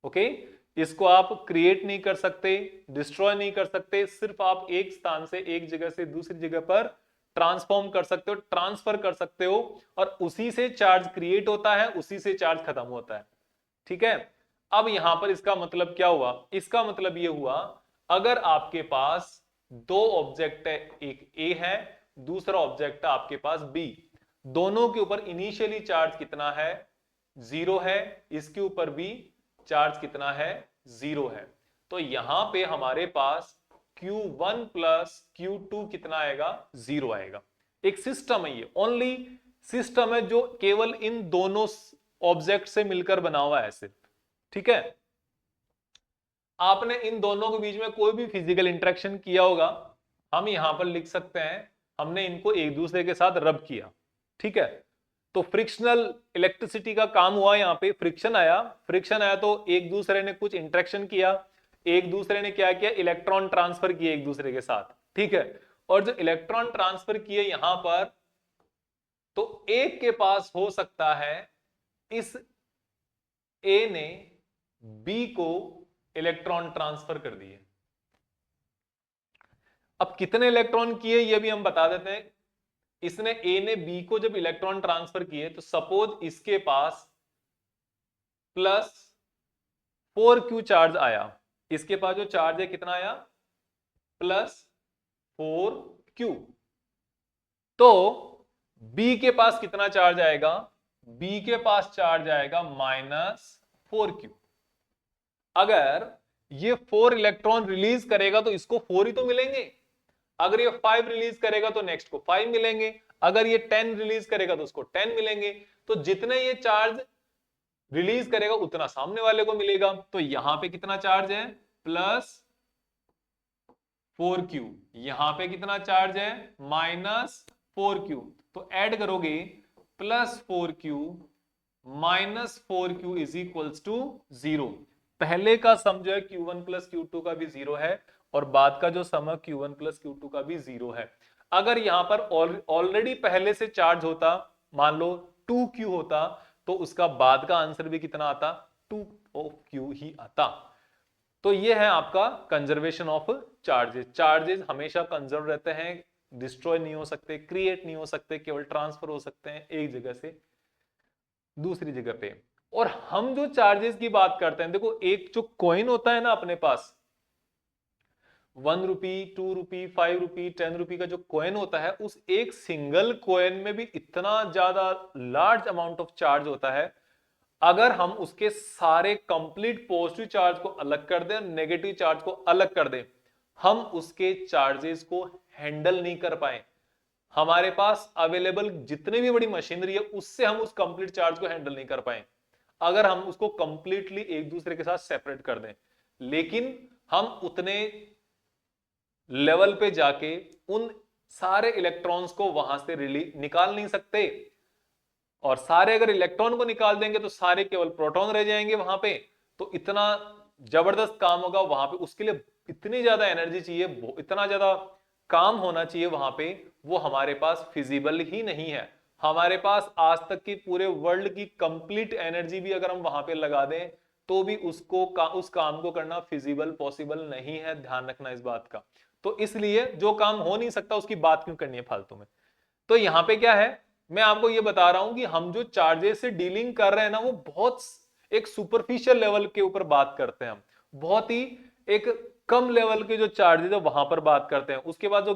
ओके, इसको आप क्रिएट नहीं कर सकते, डिस्ट्रॉय नहीं कर सकते, सिर्फ आप एक स्थान से एक जगह से दूसरी जगह पर ट्रांसफॉर्म कर सकते हो, ट्रांसफर कर सकते हो, और उसी से चार्ज क्रिएट होता है, उसी से चार्ज खत्म होता है, ठीक है। अब यहां पर इसका मतलब क्या हुआ? इसका मतलब यह हुआ, अगर आपके पास दो ऑब्जेक्ट है, एक ए है, दूसरा ऑब्जेक्ट है आपके पास बी, दोनों के ऊपर इनिशियली चार्ज कितना है? 0 है, इसके ऊपर भी चार्ज कितना है? 0 है। तो यहां पे हमारे पास Q1 प्लस Q2 कितना आएगा? 0 आएगा। एक सिस्टम है ये, ओनली सिस्टम है जो केवल इन दोनों ऑब्जेक्ट से मिलकर बना हुआ है सिर्फ, ठीक है। आपने इन दोनों के बीच में कोई भी फिजिकल इंटरेक्शन किया होगा, हम यहां पर लिख सकते हैं हमने इनको एक दूसरे के साथ रब किया, ठीक है। तो फ्रिक्शनल इलेक्ट्रिसिटी का काम हुआ, यहां पे फ्रिक्शन आया, फ्रिक्शन आया तो एक दूसरे ने कुछ इंटरेक्शन किया, एक दूसरे ने क्या किया? इलेक्ट्रॉन ट्रांसफर किए एक दूसरे के साथ, ठीक है। और जो इलेक्ट्रॉन ट्रांसफर किए यहां पर, तो एक के पास हो सकता है इस ए ने बी को इलेक्ट्रॉन ट्रांसफर कर दिए। अब कितने इलेक्ट्रॉन किए ये भी हम बता देते हैं। इसने ए ने बी को जब इलेक्ट्रॉन ट्रांसफर किए, तो सपोज इसके पास प्लस 4Q चार्ज आया, इसके पास जो चार्ज है कितना आया? Plus 4Q। तो बी के पास कितना चार्ज आएगा? बी के पास चार्ज आएगा -4Q। अगर ये 4 इलेक्ट्रॉन रिलीज करेगा तो इसको 4 ही तो मिलेंगे, अगर ये 5 रिलीज करेगा तो नेक्स्ट को 5 मिलेंगे, अगर ये 10 रिलीज करेगा तो उसको 10 मिलेंगे। तो जितने ये चार्ज रिलीज करेगा उतना सामने वाले को मिलेगा। तो यहां पे कितना चार्ज है? Plus 4Q। यहां पे कितना चार्ज है? -4Q। तो ऐड करोगे plus 4Q minus 4Q is equals to 0। पहले का सम जो है Q1 प्लस Q2 का भी 0 है, और बाद का जो सम है Q1 प्लस Q2 का भी 0 है। अगर यहां पर ऑलरेडी पहले से चार्ज होता, मान लो 2Q होता, तो उसका बाद का आंसर भी कितना आता? 2Q ही आता। तो ये है आपका कंजर्वेशन ऑफ चार्जेस। चार्जेस हमेशा कंजर्व रहते हैं, डिस्ट्रॉय नहीं हो सकते, क्रिएट नहीं हो सकते, केवल ट्रांसफर हो सकते हैं एक जगह से दूसरी जगह पे। और हम जो चार्जेस की बात करते हैं, देखो एक जो कॉइन होता है ना अपने पास, 1 रुपी, 2 रुपी, 5 रुपी, 10 रुपी का जो कॉइन होता है, उस एक सिंगल कॉइन में भी इतना ज्यादा लार्ज अमाउंट ऑफ चार्ज होता है। अगर हम उसके सारे कंप्लीट पॉजिटिव चार्ज को अलग कर दें और नेगेटिव चार्ज को अलग कर दें, हम उसके चार्जेस को हैंडल नहीं कर पाए। हमारे पास अवेलेबल जितनी भी बड़ी मशीनरी है उससे हम उस कंप्लीट चार्ज को हैंडल नहीं कर पाए अगर हम उसको कंप्लीटली एक दूसरे के साथ सेपरेट कर दें। लेकिन हम उतने लेवल पे जाके उन सारे इलेक्ट्रॉन्स को वहां से निकाल नहीं सकते, और सारे अगर इलेक्ट्रॉन को निकाल देंगे तो सारे केवल प्रोटॉन रह जाएंगे वहां पे। तो इतना जबरदस्त काम होगा वहां पे, उसके लिए इतनी ज्यादा एनर्जी चाहिए, इतना ज्यादा काम होना चाहिए वहां पे, वो हमारे पास फिजिबल ही नहीं है। हमारे पास आज तक की पूरे वर्ल्ड की कंप्लीट एनर्जी भी अगर हम वहां पे लगा दें तो भी उस काम को करना फिजिबल पॉसिबल नहीं है, ध्यान रखना इस बात का। तो इसलिए जो काम हो नहीं सकता उसकी बात क्यों करनी है फालतू में। तो यहां पे क्या है, मैं आपको ये बता रहा हूं कि हम जो चार्जेस से डीलिंग कर रहे हैं ना, वो बहुत एक सुपरफिशियल लेवल के ऊपर बात करते हैं। हम बहुत ही एक कम लेवल के जो चार्जेस है वहां पर बात करते हैं। उसके बाद जो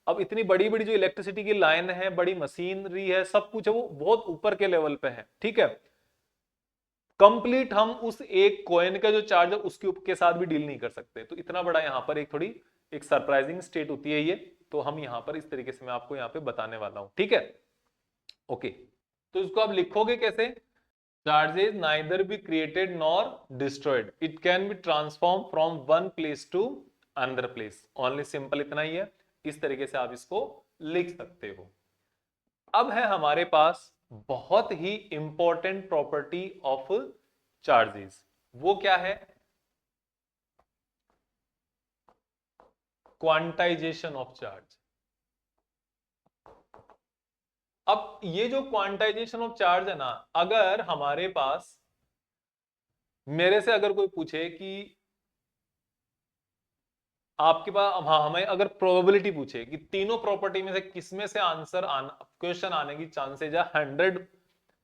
अब इतनी बड़ी बड़ी जो इलेक्ट्रिसिटी की लाइन है, बड़ी मशीनरी है, सब कुछ है, वो बहुत ऊपर के लेवल पे है। ठीक है, कंप्लीट हम उस एक कॉइन का जो चार्ज है उसके के साथ भी डील नहीं कर सकते। तो इतना बड़ा यहां पर एक थोड़ी एक सरप्राइजिंग स्टेट होती है ये। तो हम यहां पर इस तरीके से मैं आपको यहां पे बताने वाला हूं। ठीक है, ओके। तो इसको आप लिखोगे कैसे? Charges neither be created nor destroyed, it can be transform from one place to another place. Only simple इतना ही है, इस तरीके से आप इसको लिख सकते हो। अब है हमारे पास बहुत ही इंपॉर्टेंट प्रॉपर्टी ऑफ चार्जेस। वो क्या है? Quantization of charge. अब ये जो क्वांटाइजेशन ऑफ चार्ज है ना, अगर हमारे पास मेरे से अगर कोई पूछे कि आपके पास, हाँ, हमें अगर प्रोबेबिलिटी पूछे कि तीनों प्रॉपर्टी में से किसमें से आंसर क्वेश्चन आने की चांसेज है 100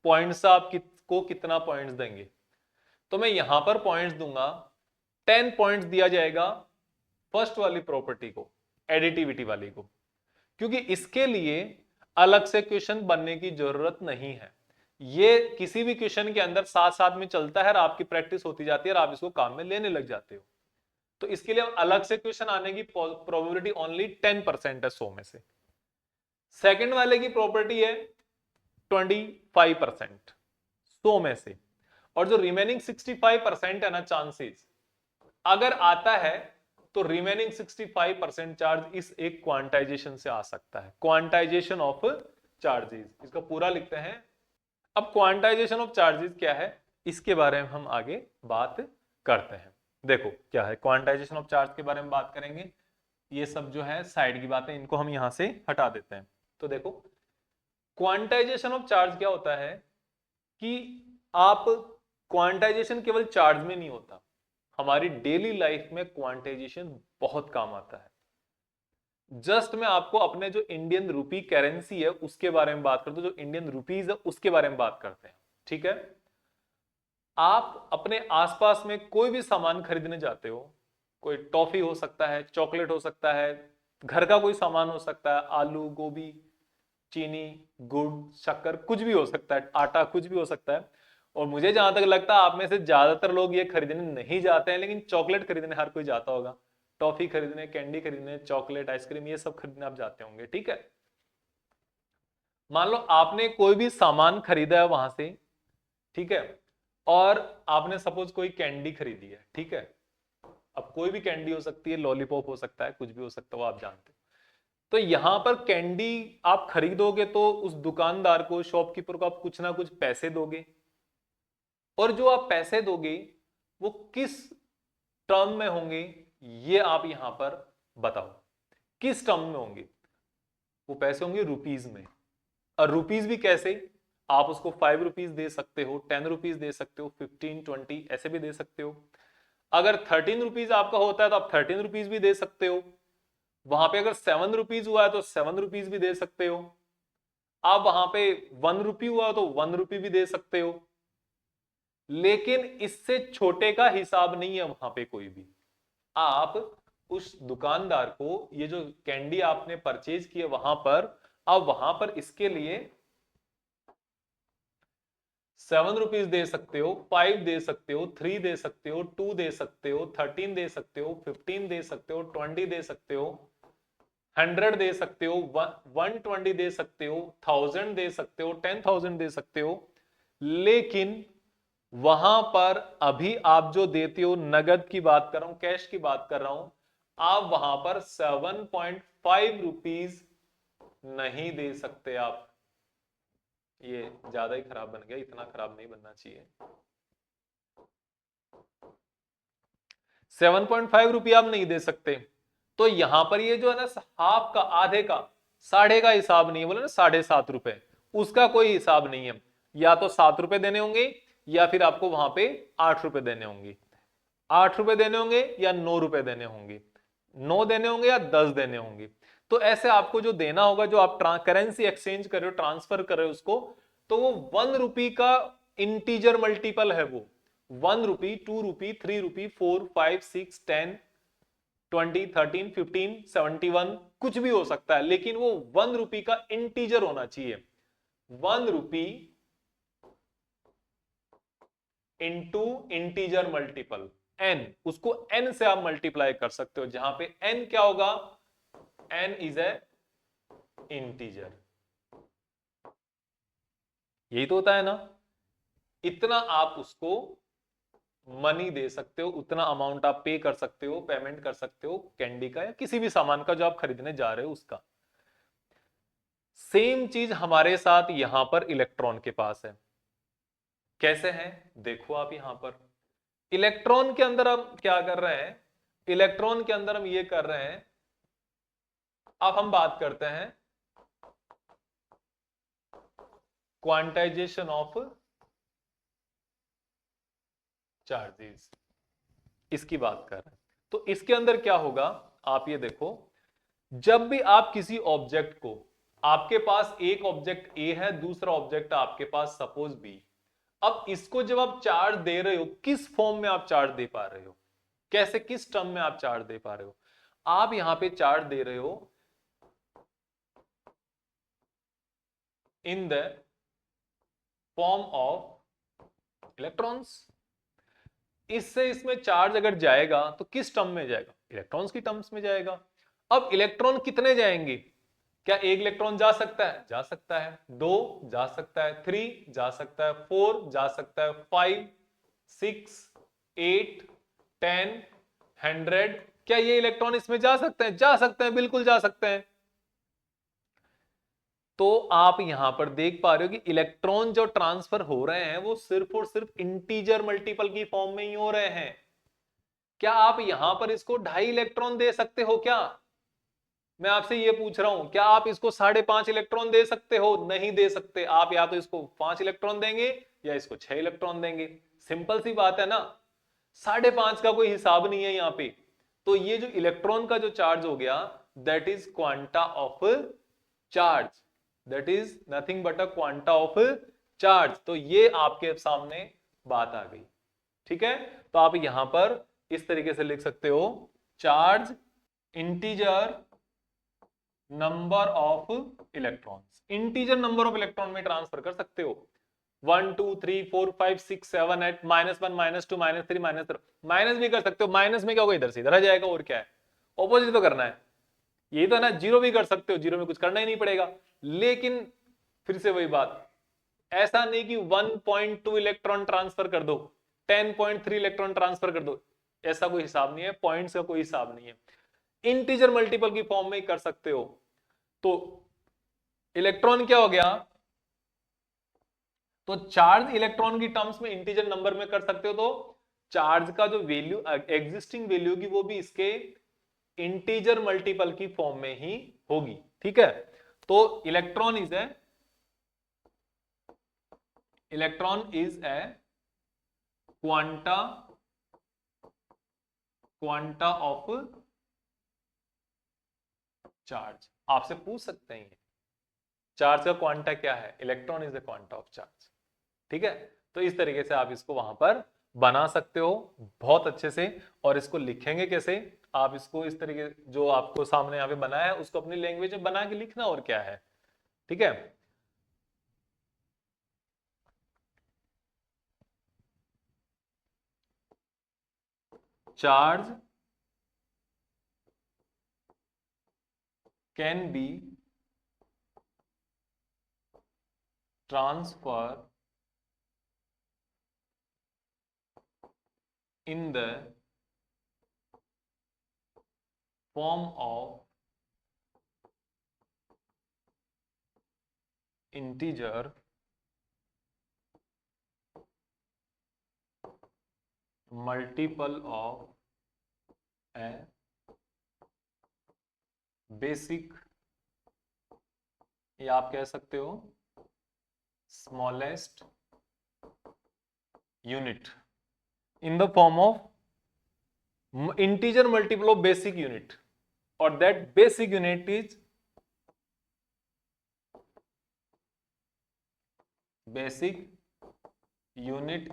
पॉइंट्स, आप को कितना पॉइंट्स देंगे? तो मैं यहां पर पॉइंट्स दूंगा, 10 पॉइंट्स दिया जाएगा फर्स्ट वाली प्रॉपर्टी को, एडिटिविटी वाली को, क्योंकि इसके लिए अलग से क्वेश्चन बनने की जरूरत नहीं है। ये किसी भी क्वेश्चन के अंदर साथ साथ में चलता है और आपकी प्रैक्टिस होती जाती है और आप इसको काम में लेने लग जाते हो। तो इसके लिए अलग से क्वेश्चन आने की प्रोबेबिलिटी ओनली 10% है 100 में से। सेकंड वाले की प्रॉपर्टी है 25% 100 में से, और जो रिमेनिंग 65% है ना चांसेस, अगर आता है तो रिमेनिंग 65% चार्ज इस एक क्वांटाइजेशन से आ सकता है। क्वांटाइजेशन ऑफ चार्जेस, इसका पूरा लिखते हैं। अब क्वांटाइजेशन ऑफ चार्जेस क्या है, इसके बारे में हम आगे बात करते हैं। देखो क्या है, क्वांटाइजेशन ऑफ चार्ज के बारे में बात करेंगे। ये सब जो है साइड की बातें, इनको हम यहां से हटा देते हैं। तो देखो क्वांटाइजेशन ऑफ चार्ज क्या होता है कि आप, क्वांटाइजेशन केवल चार्ज में नहीं होता, हमारी डेली लाइफ में क्वांटाइजेशन बहुत काम आता है। जस्ट मैं आपको अपने जो इंडियन रूपी करेंसी है उसके बारे में बात करता हूं, जो इंडियन रुपीज है उसके बारे में बात करते हैं। ठीक है, आप अपने आसपास में कोई भी सामान खरीदने जाते हो, कोई टॉफी हो सकता है, चॉकलेट हो सकता है, घर का कोई सामान हो सकता है, आलू, गोभी, चीनी, गुड़, शक्कर, कुछ भी हो सकता है, आटा, कुछ भी हो सकता है। और मुझे जहां तक लगता है आप में से ज्यादातर लोग ये खरीदने नहीं जाते हैं, लेकिन चॉकलेट खरीदने हर कोई जाता होगा। टॉफी खरीदने, कैंडी खरीदने, चॉकलेट, आइसक्रीम, ये सब खरीदने आप जाते होंगे। ठीक है, मान लो आपने कोई भी सामान खरीदा है वहां से, ठीक है, और आपने सपोज कोई कैंडी खरीदी है। ठीक है, अब कोई भी कैंडी हो सकती है, लॉलीपॉप हो सकता है, कुछ भी हो सकता है, वो आप जानते हो। तो यहां पर कैंडी आप खरीदोगे तो उस दुकानदार को, शॉपकीपर को आप कुछ ना कुछ पैसे दोगे, और जो आप पैसे दोगे वो किस टर्म में होंगे, ये आप यहां पर बताओ। किस टर्म में होंगे? वो पैसे होंगे रुपीज में। और रुपीज भी कैसे? आप उसको 5 रुपीज दे सकते हो, 10 रुपीज दे सकते हो, 15, 20 ऐसे भी दे सकते हो। अगर 13 रुपीज आपका होता है तो आप 13 रुपीज भी दे सकते हो। वहां पे अगर 7 रुपीज हुआ है तो 7 रुपीज भी दे सकते हो। आप वहां पे 1 रुपी हुआ तो 1 रुपी भी दे सकते हो। लेकिन इससे छोटे का हिसाब नहीं है वहां पे कोई भी। आप उस दुकानदार को, ये जो कैंडी आपने परचेज किए वहां पर, अब वहां पर इसके लिए 7 रुपीज दे सकते हो, 5 दे सकते हो, 3 दे सकते हो, 2 दे सकते हो, 13 दे सकते हो, 15 दे सकते हो, 20 दे सकते हो, 100 दे सकते हो, 120 दे सकते हो, 1000 दे सकते हो, 10,000 दे सकते हो। लेकिन वहां पर अभी आप जो देते हो, नगद की बात कर रहा हूं, कैश की बात कर रहा हूं, आप वहां पर 7.5 रुपीज नहीं दे सकते आप। ये ज्यादा ही खराब बन गया, इतना खराब नहीं बनना चाहिए। 7.5 रुपया आप नहीं दे सकते। तो यहां पर ये जो है ना, हाफ का, आधे का, साढ़े का हिसाब नहीं है, बोले ना 7.5 रुपए, उसका कोई हिसाब नहीं है। या तो 7 रुपए देने होंगे, या फिर आपको वहां पे 8 रुपए देने होंगे। 8 रुपए देने होंगे या 9 रुपए देने होंगे, 9 देने होंगे या 10 देने होंगे। तो ऐसे आपको जो देना होगा, जो आप करेंसी एक्सचेंज कर रहे हो, ट्रांसफर कर रहे हो उसको, तो वो 1 रुपी का इंटीजर मल्टीपल है वो। 1 रुपी, 2 रुपी, 3 रुपी, 4, 5, 6, 10, 20, 13, 15, 71, कुछ भी हो सकता है, लेकिन वो 1 रुपी का इंटीजर होना चाहिए। 1 रुपी इंटू इंटीजर मल्टीपल n, उसको n से आप मल्टीप्लाई कर सकते हो, जहां पे n क्या होगा, n इज ए इंटीजर। यही तो होता है ना। इतना आप उसको मनी दे सकते हो, उतना अमाउंट आप पे कर सकते हो, पेमेंट कर सकते हो कैंडी का या किसी भी सामान का जो आप खरीदने जा रहे हो उसका। सेम चीज हमारे साथ यहां पर इलेक्ट्रॉन के पास है। कैसे है, देखो आप यहां पर इलेक्ट्रॉन के अंदर हम क्या कर रहे हैं, इलेक्ट्रॉन के अंदर हम ये कर रहे हैं, अब हम बात करते हैं क्वांटाइजेशन ऑफ चार्जेस, इसकी बात कर रहे हैं। तो इसके अंदर क्या होगा, आप ये देखो, जब भी आप किसी ऑब्जेक्ट को, आपके पास एक ऑब्जेक्ट ए है, दूसरा ऑब्जेक्ट आपके पास सपोज बी, अब इसको जब आप चार्ज दे रहे हो, किस फॉर्म में आप चार्ज दे पा रहे हो, कैसे, किस टर्म में आप चार्ज दे पा रहे हो, आप यहां पे चार्ज दे रहे हो in the form of electrons. इससे इसमें चार्ज अगर जाएगा तो किस टर्म में जाएगा, इलेक्ट्रॉन्स की टर्म्स में जाएगा। अब इलेक्ट्रॉन कितने जाएंगे, क्या एक इलेक्ट्रॉन जा सकता है, जा सकता है, 2 जा सकता है, 3 जा सकता है, 4 जा सकता है, 5, 6, 8, 10, 100, क्या ये इलेक्ट्रॉन इसमें जा सकते हैं, जा सकते हैं, बिल्कुल जा सकते हैं। तो आप यहां पर देख पा रहे हो कि इलेक्ट्रॉन जो ट्रांसफर हो रहे हैं वो सिर्फ और सिर्फ इंटीजर मल्टीपल की फॉर्म में ही हो रहे हैं। क्या आप यहां पर इसको 2.5 इलेक्ट्रॉन दे सकते हो क्या, मैं आपसे ये पूछ रहा हूं, क्या आप इसको 5.5 इलेक्ट्रॉन दे सकते हो, नहीं दे सकते। आप या तो इसको 5 इलेक्ट्रॉन देंगे या इसको 6 इलेक्ट्रॉन देंगे, सिंपल सी बात है ना। 5.5 का कोई हिसाब नहीं है यहां पे। तो ये जो इलेक्ट्रॉन का जो चार्ज हो गया, that is quanta of charge, that is nothing but a quanta of charge. तो ये आपके सामने बात आ गई, ठीक है। तो आप यहां पर इस तरीके से लिख सकते हो, charge integer number of electrons, integer number of electron में ट्रांसफर कर सकते हो। 1 2 3 4 5 6 7 8 -1 -2 -3 -3, माइनस भी कर सकते हो, माइनस में क्या होगा, इधर से इधर आ जाएगा, और क्या है, ऑपोजिट तो करना है। यही तो है ना, जीरो भी कर सकते हो, जीरो में कुछ करना ही नहीं पड़ेगा। लेकिन फिर से वही बात, ऐसा नहीं कि 1.2 इलेक्ट्रॉन ट्रांसफर कर दो, 10.3 इलेक्ट्रॉन ट्रांसफर कर दो, ऐसा कोई हिसाब नहीं है, पॉइंट्स का कोई हिसाब नहीं है। इंटीजर मल्टीपल की फॉर्म में ही कर सकते हो। तो इलेक्ट्रॉन क्या हो गया, तो चार्ज इलेक्ट्रॉन की टर्म्स में इंटीजर नंबर में कर सकते हो, तो चार्ज का जो वैल्यू एग्जिस्टिंग वैल्यू की, वो भी इसके इंटीजर मल्टीपल की फॉर्म में ही होगी, ठीक है। तो electron is a quanta of charge. आपसे पूछ सकते हैं चार्ज का क्वांटा क्या है, electron is the quanta of charge, ठीक है। तो इस तरीके से आप इसको वहां पर बना सकते हो बहुत अच्छे से। और इसको लिखेंगे कैसे, आप इसको इस तरीके, जो आपको सामने यहाँ पे बनाया है, उसको अपनी लैंग्वेज में बना के लिखना, और क्या है, ठीक है। Charge can be transfer in the form of integer multiple of a basic, या आप कह सकते हो smallest unit in the form of integer multiple of basic unit, or that basic unit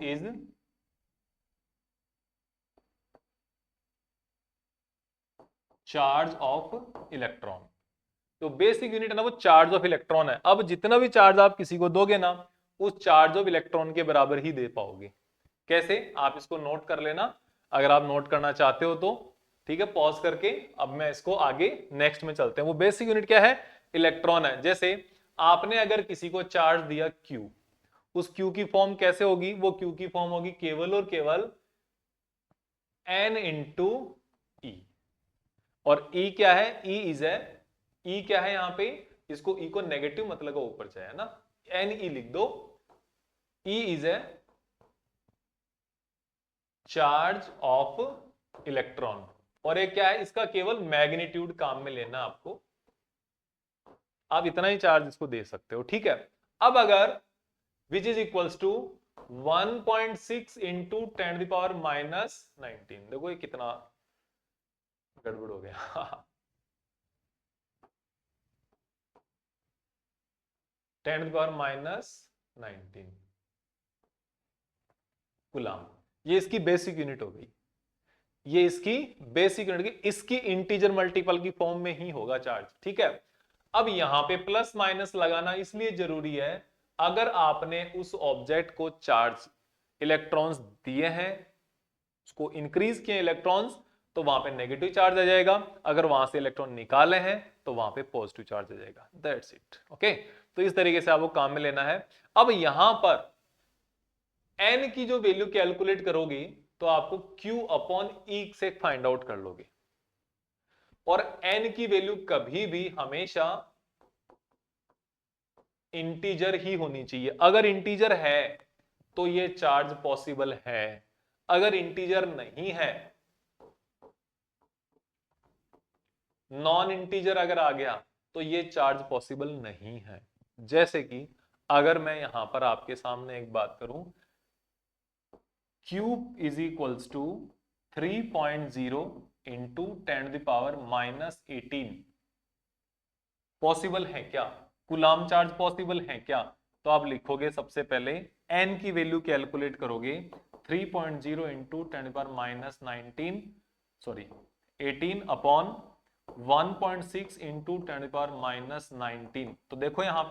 is charge of electron. तो basic unit है ना वो charge of electron है। अब जितना भी चार्ज आप किसी को दोगे ना उस चार्ज ऑफ इलेक्ट्रॉन के बराबर ही दे पाओगे। कैसे, आप इसको नोट कर लेना अगर आप नोट करना चाहते हो तो, ठीक है, पॉज करके। अब मैं इसको आगे नेक्स्ट में चलते हैं। वो बेसिक यूनिट क्या है, इलेक्ट्रॉन है। जैसे आपने अगर किसी को चार्ज दिया Q, उस Q की फॉर्म कैसे होगी, वो Q की फॉर्म होगी केवल और केवल N इंटू E। और E क्या है, E क्या है, यहां पे इसको E को नेगेटिव मतलब ऊपर से है ना, Ne लिख दो। E is a charge of electron. और एक क्या है, इसका केवल मैग्नीट्यूड काम में लेना आपको, आप इतना ही चार्ज इसको दे सकते हो, ठीक है। अब अगर which is equals to 1.6 into 10⁻⁻⁹, देखो ये कितना गड़बड़ हो गया 10⁻⁻⁹ कूलम। ये इसकी बेसिक यूनिट हो गई, ये इसकी बेसिक यूनिट की, इसकी इंटीजर मल्टीपल की फॉर्म में ही होगा चार्ज, ठीक है। अब यहां पे प्लस माइनस लगाना इसलिए जरूरी है, अगर आपने उस ऑब्जेक्ट को चार्ज इलेक्ट्रॉन्स दिए हैं, उसको इंक्रीज किए इलेक्ट्रॉन्स, तो वहां पे नेगेटिव चार्ज आ जाएगा। अगर वहां से इलेक्ट्रॉन निकाले हैं तो वहां पे पॉजिटिव चार्ज आ जाएगा। That's it, okay. तो इस तरीके से आपको काम में लेना है। अब यहां पर n की जो वैल्यू कैलकुलेट करोगे तो आपको Q/E से फाइंड आउट कर लोगे। और n की वैल्यू कभी भी हमेशा इंटीजर ही होनी चाहिए। अगर इंटीजर है तो ये चार्ज पॉसिबल है, अगर इंटीजर नहीं है, नॉन इंटीजर अगर आ गया तो ये चार्ज पॉसिबल नहीं है। जैसे कि अगर मैं यहां पर आपके सामने एक बात करूं, Q is equals to 3.0 into 10⁻⁻18 possible है क्या, कूलम चार्ज पॉसिबल है क्या? तो आप लिखोगे सबसे पहले n की वैल्यू कैलकुलेट करोगे 3.0 इंटू 10⁻⁻19 सॉरी 18 अपॉन 1.6 इंटू 10⁻⁻19। तो देखो यहां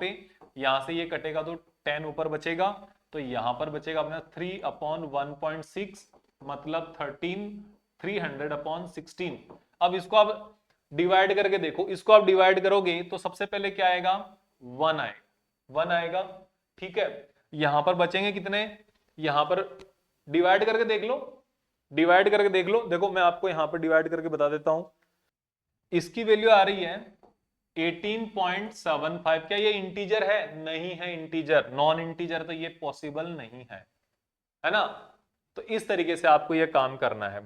से ये कटेगा तो 10 ऊपर बचेगा, तो यहां पर बचेगा अपना 3/1.6 मतलब 300/16। अब इसको आप डिवाइड करके देखो, इसको आप डिवाइड करोगे तो सबसे पहले क्या आएगा, 1 आएगा, ठीक है। यहां पर बचेंगे कितने, यहां पर डिवाइड करके देख लो, देखो मैं आपको यहां पर डिवाइड करके बता देता हूं। इसकी वैल्यू आ रही है 18.75। क्या ये इंटीजर है? नहीं है इंटीजर, नॉन इंटीजर, तो ये पॉसिबल नहीं है ना। तो इस तरीके से आपको ये काम करना है।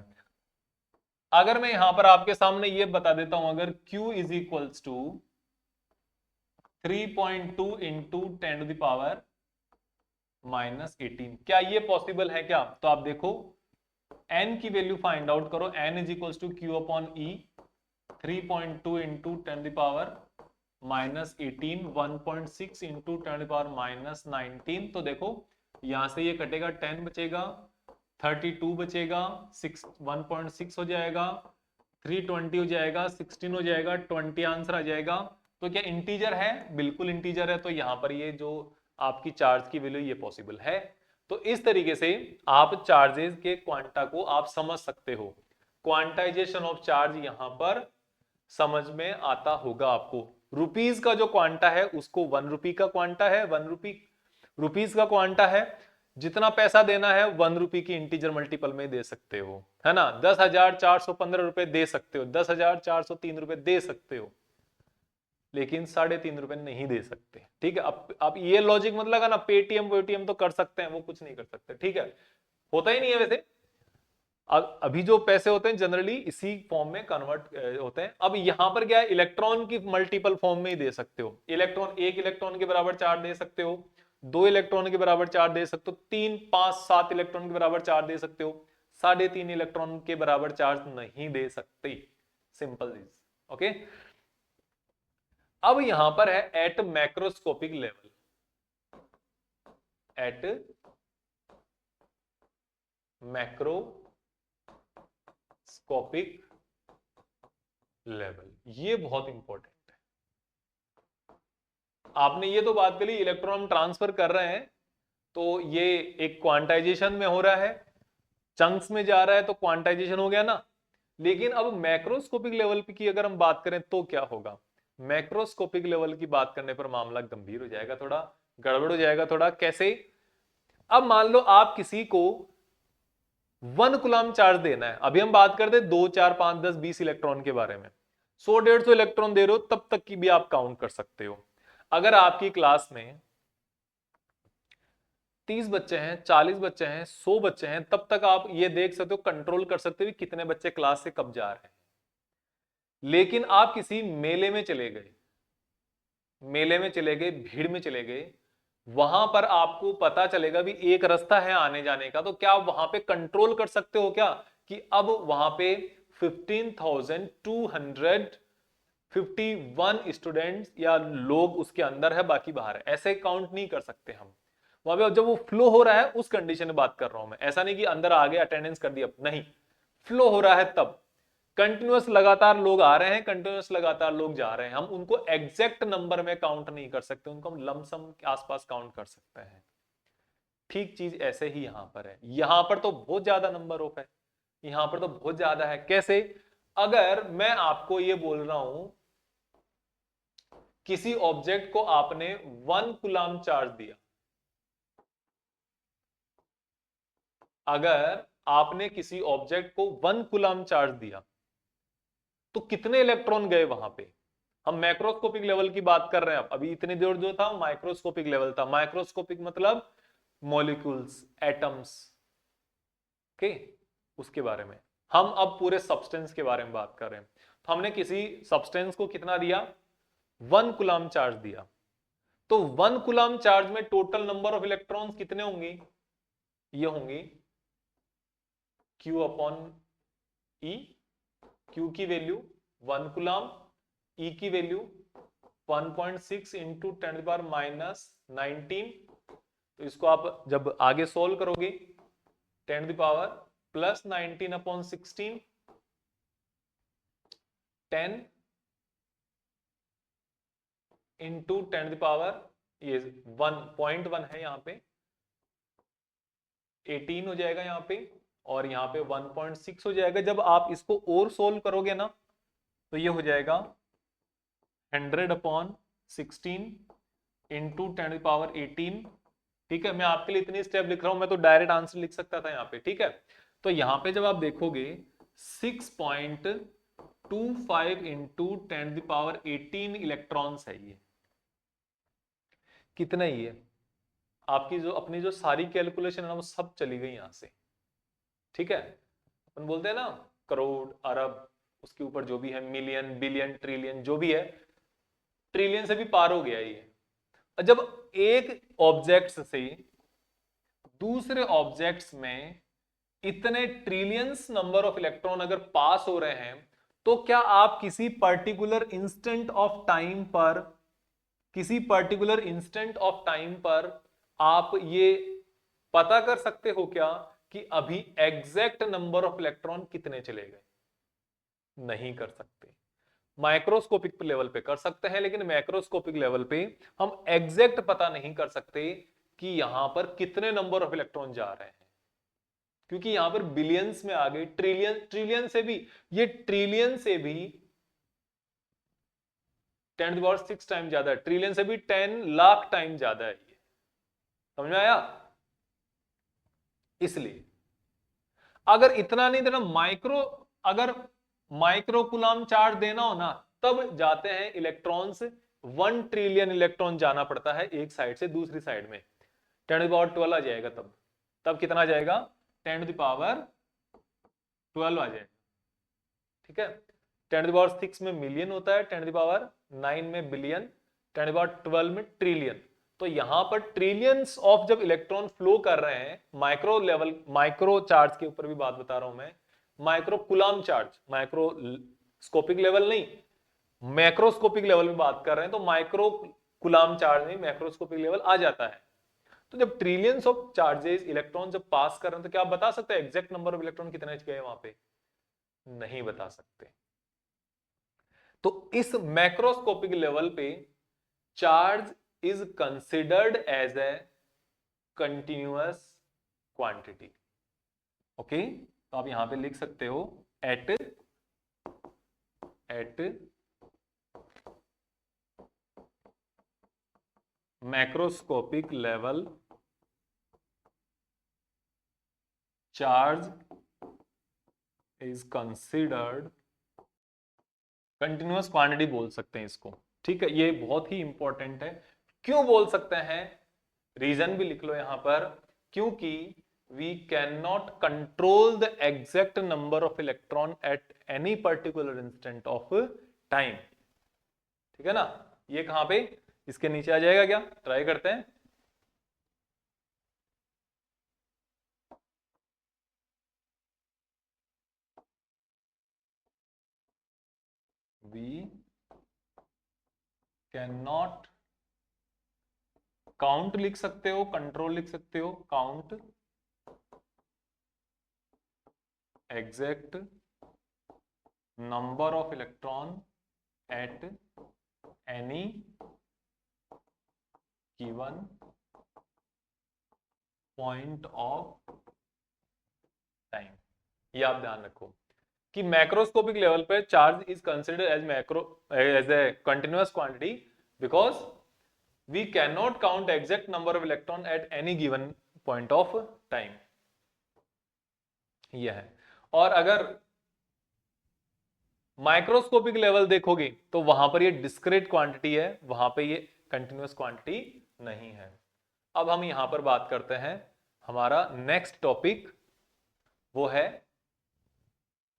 अगर मैं यहां पर आपके सामने ये बता देता हूं, अगर Q is equals to 3.2 into 10⁻⁻18, क्या ये पॉसिबल है क्या? तो आप देखो n की वैल्यू फाइंड आउट करो, n is equals to Q/E 3.2 into 10⁻⁻18 1.6 into 10⁻⁻19। तो देखो यहां से ये कटेगा, 10 बचेगा, 32 बचेगा, 1.6 हो जाएगा, 320 हो जाएगा, 16 हो जाएगा, 20 आंसर आ जाएगा। तो क्या इंटीजर है? बिल्कुल इंटीजर है। तो यहां पर ये जो आपकी चार्ज की वैल्यू ये पॉसिबल है। तो इस तरीके से आप चार्जेस के क्वांटा को आप समझ सकते हो। क्वांटाइजेशन ऑफ चार्ज यहां पर समझ में आता होगा आपको। रुपीज का जो क्वांटा है उसको 1 रुपी का क्वांटा है, 1 रुपी रुपीज का क्वांटा है। जितना पैसा देना है 1 रुपी की इंटीजर मल्टीपल में दे सकते हो, है ना। 10,415 रुपए दे सकते हो, 10,403 रुपए दे सकते हो, लेकिन 3.5 रुपए नहीं दे सकते। ठीक है, अब ये लॉजिक मत लगा ना, पेटीएम वेटीएम तो कर सकते हैं, वो कुछ नहीं कर सकते। ठीक है, होता ही नहीं है वैसे। अब अभी जो पैसे होते हैं जनरली इसी फॉर्म में कन्वर्ट होते हैं। अब यहां पर क्या है, इलेक्ट्रॉन की मल्टीपल फॉर्म में ही दे सकते हो। इलेक्ट्रॉन, 1 इलेक्ट्रॉन के बराबर चार्ज दे सकते हो, 2 इलेक्ट्रॉन के बराबर चार्ज दे सकते हो, 3, 5, 7 इलेक्ट्रॉन के बराबर चार्ज दे सकते हो, 3.5 इलेक्ट्रॉन के बराबर चार्ज नहीं दे सकते। Simple this. ओके, अब यहां पर है at macroscopic level. At macroscopic level, ये बहुत इंपॉर्टेंट है। आपने ये तो बात करी इलेक्ट्रॉन ट्रांसफर कर रहे हैं, तो ये एक क्वांटाइजेशन में हो रहा है, चंक्स में जा रहा है, तो क्वांटाइजेशन हो गया ना। लेकिन अब मैक्रोस्कोपिक लेवल की अगर हम बात करें तो क्या होगा। मैक्रोस्कोपिक लेवल की बात करने पर मामला गंभीर हो जाएगा, थोड़ा गड़बड़ हो जाएगा। थोड़ा कैसे, अब मान लो आप किसी को 1 कूलम चार्ज देना है। अभी हम बात करते 2, 4, 5, 10, 20 इलेक्ट्रॉन के बारे में। 100, 150 इलेक्ट्रॉन दे रहे हो तब तक की भी आप काउंट कर सकते हो। अगर आपकी क्लास में 30 बच्चे हैं, 40 बच्चे हैं, 100 बच्चे हैं, तब तक आप ये देख सकते हो, कंट्रोल कर सकते हो कि कितने बच्चे क्लास से कब जा रहे हैं। लेकिन आप किसी मेले में चले गए, भीड़ में चले गए, वहां पर आपको पता चलेगा भी एक रास्ता है आने जाने का, तो क्या आप वहां पे कंट्रोल कर सकते हो क्या कि अब वहां पे 15,251 स्टूडेंट्स या लोग उसके अंदर है, बाकी बाहर है। ऐसे काउंट नहीं कर सकते हम। वहां पे जब वो फ्लो हो रहा है उस कंडीशन में बात कर रहा हूं मैं, ऐसा नहीं कि अंदर आ गए अटेंडेंस कर दिया, नहीं। फ्लो हो रहा है तब, कंटिन्यूअस लगातार लोग आ रहे हैं, कंटिन्यूअस लगातार लोग जा रहे हैं, हम उनको एग्जैक्ट नंबर में काउंट नहीं कर सकते, उनको हम लमसम के आसपास काउंट कर सकते हैं। ठीक चीज ऐसे ही यहां पर है। यहां पर तो बहुत ज्यादा नंबर ऑफ है, यहां पर तो बहुत ज्यादा है। कैसे, अगर मैं आपको ये बोल रहा हूं किसी ऑब्जेक्ट को आपने 1 कूलम चार्ज दिया, अगर आपने किसी ऑब्जेक्ट को 1 कूलम चार्ज दिया तो कितने इलेक्ट्रॉन गए वहां पे। हम मैक्रोस्कोपिक लेवल की बात कर रहे हैं। अभी इतनी देर जो था माइक्रोस्कोपिक लेवल था। माइक्रोस्कोपिक मतलब मॉलिक्यूल्स, एटम्स के, उसके बारे में। हम अब पूरे सब्सटेंस के बारे में बात कर रहे हैं। तो हमने किसी सब्सटेंस को कितना दिया, 1 कूलम चार्ज दिया, तो 1 कूलम चार्ज में टोटल नंबर ऑफ इलेक्ट्रॉन्स कितने होंगे, ये होंगे Q अपॉन E। Q की वैल्यू 1 कूलम, E की वैल्यू 1.6 इंटू 10⁻⁻19। तो इसको आप जब आगे सोल्व करोगे 10⁻+19 अपॉन 16, 10 इंटू 10⁻, ये 1.1 है, यहाँ पे 18 हो जाएगा यहाँ पे, और यहाँ पे 1.6 हो जाएगा। जब आप इसको और सोल्व करोगे ना तो ये हो जाएगा 100/16 इंटू 10⁻18। ठीक है, मैं आपके लिए इतनी स्टेप लिख रहा हूं, मैं तो डायरेक्ट आंसर लिख सकता था यहाँ पे। ठीक है, तो यहाँ पे जब आप देखोगे 6.25 इंटू 10⁻18 इलेक्ट्रॉन्स है। ये कितना ही है, आपकी जो अपनी जो सारी कैलकुलेशन है ना वो सब चली गई यहां से। ठीक है, अपन बोलते हैं ना करोड़, अरब, उसके ऊपर जो भी है, मिलियन, बिलियन, ट्रिलियन, जो भी है, ट्रिलियन से भी पार हो गया ये। जब एक ऑब्जेक्ट से दूसरे ऑब्जेक्ट्स में इतने ट्रिलियंस नंबर ऑफ इलेक्ट्रॉन अगर पास हो रहे हैं, तो क्या आप किसी पर्टिकुलर इंस्टेंट ऑफ टाइम पर, आप ये पता कर सकते हो क्या कि अभी एग्जैक्ट नंबर ऑफ इलेक्ट्रॉन कितने चले गए? नहीं कर सकते। माइक्रोस्कोपिक लेवल पे कर सकते हैं, लेकिन मैक्रोस्कोपिक लेवल पे हम एग्जैक्ट पता नहीं कर सकते कि यहां पर कितने नंबर ऑफ इलेक्ट्रॉन जा रहे हैं। क्योंकि यहां पर बिलियंस में आ गई, ट्रिलियन, ट्रिलियन से भी, ये ट्रिलियन से भी 10⁻⁶ टाइम ज्यादा है, ट्रिलियन से भी 10 लाख टाइम ज्यादा है ये। समझ में आया? इसलिए अगर इतना नहीं देना, अगर माइक्रो कूलाम चार्ज देना हो ना, तब जाते हैं इलेक्ट्रॉन्स, 1 ट्रिलियन इलेक्ट्रॉन जाना पड़ता है एक साइड से दूसरी साइड में, 10⁻12 आ जाएगा तब कितना आ जाएगा, 10⁻12 आ जाएगा। ठीक है, 10⁻6 में मिलियन होता है, 10⁻9 में बिलियन, 10⁻12 में ट्रिलियन। तो यहां पर ट्रिलियंस ऑफ जब इलेक्ट्रॉन फ्लो कर रहे हैं, माइक्रो लेवल, माइक्रो चार्ज के ऊपर भी बात बता रहा हूं मैं, micro coulomb charge, microscopic level नहीं, मैक्रोस्कोपिक लेवल में बात कर रहे हैं, तो माइक्रो कूलाम चार्ज में मैक्रोस्कोपिक लेवल आ जाता है। तो जब ट्रिलियंस ऑफ चार्जेस इलेक्ट्रॉन जब पास कर रहे हैं, तो क्या आप बता सकते हैं एग्जैक्ट नंबर ऑफ इलेक्ट्रॉन कितने गए वहां पे? नहीं बता सकते। तो इस मैक्रोस्कोपिक लेवल पे charge is considered as a continuous quantity. Okay, तो आप यहां पे लिख सकते हो at macroscopic level charge is considered continuous quantity बोल सकते हैं इसको। ठीक है, ये बहुत ही इंपॉर्टेंट है। क्यों बोल सकते हैं, रीजन भी लिख लो यहां पर, क्योंकि we can not control the exact number of electron at any particular instant of time. ठीक है ना, ये कहां पे, इसके नीचे आ जाएगा क्या, ट्राई करते हैं। वी कैन नॉट, काउंट लिख सकते हो, कंट्रोल लिख सकते हो, count exact number of electron at any given point of time. ये आप ध्यान रखो कि मैक्रोस्कोपिक लेवल पे charge is considered as a continuous quantity because we cannot count exact number of electron at any given point of time। यह है। और अगर माइक्रोस्कोपिक लेवल देखोगे तो वहां पर ये डिस्क्रीट क्वांटिटी है, वहां पे ये कंटिन्यूअस क्वांटिटी नहीं है। अब हम यहां पर बात करते हैं, हमारा नेक्स्ट टॉपिक वो है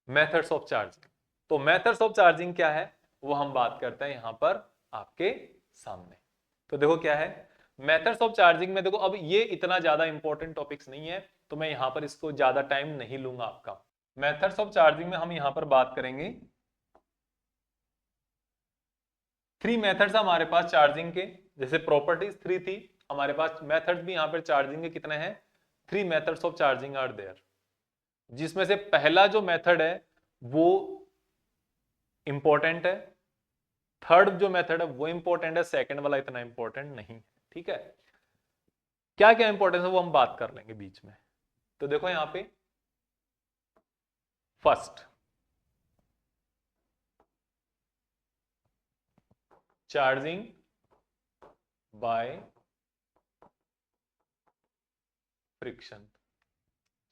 मेथड्स ऑफ चार्जिंग। तो मेथड्स ऑफ चार्जिंग क्या है वो हम बात करते हैं यहां पर आपके सामने। तो देखो क्या है मेथड्स ऑफ चार्जिंग में, देखो अब ये इतना ज्यादा इंपॉर्टेंट टॉपिक्स नहीं है, तो मैं यहां पर इसको ज्यादा टाइम नहीं लूंगा आपका। मेथड्स ऑफ चार्जिंग में हम यहां पर बात करेंगे, 3 मेथड्स हमारे पास चार्जिंग के, जैसे प्रॉपर्टीज 3 थी, हमारे पास मेथड्स भी यहां पर चार्जिंग के कितने हैं, 3 methods of charging are there, जिसमें से पहला जो मेथड है वो इंपॉर्टेंट है, थर्ड जो मेथड है वो इंपॉर्टेंट है, सेकंड वाला इतना इंपॉर्टेंट नहीं है। ठीक है, क्या क्या इंपॉर्टेंस है वो हम बात कर लेंगे बीच में। तो देखो यहां पे first charging by friction,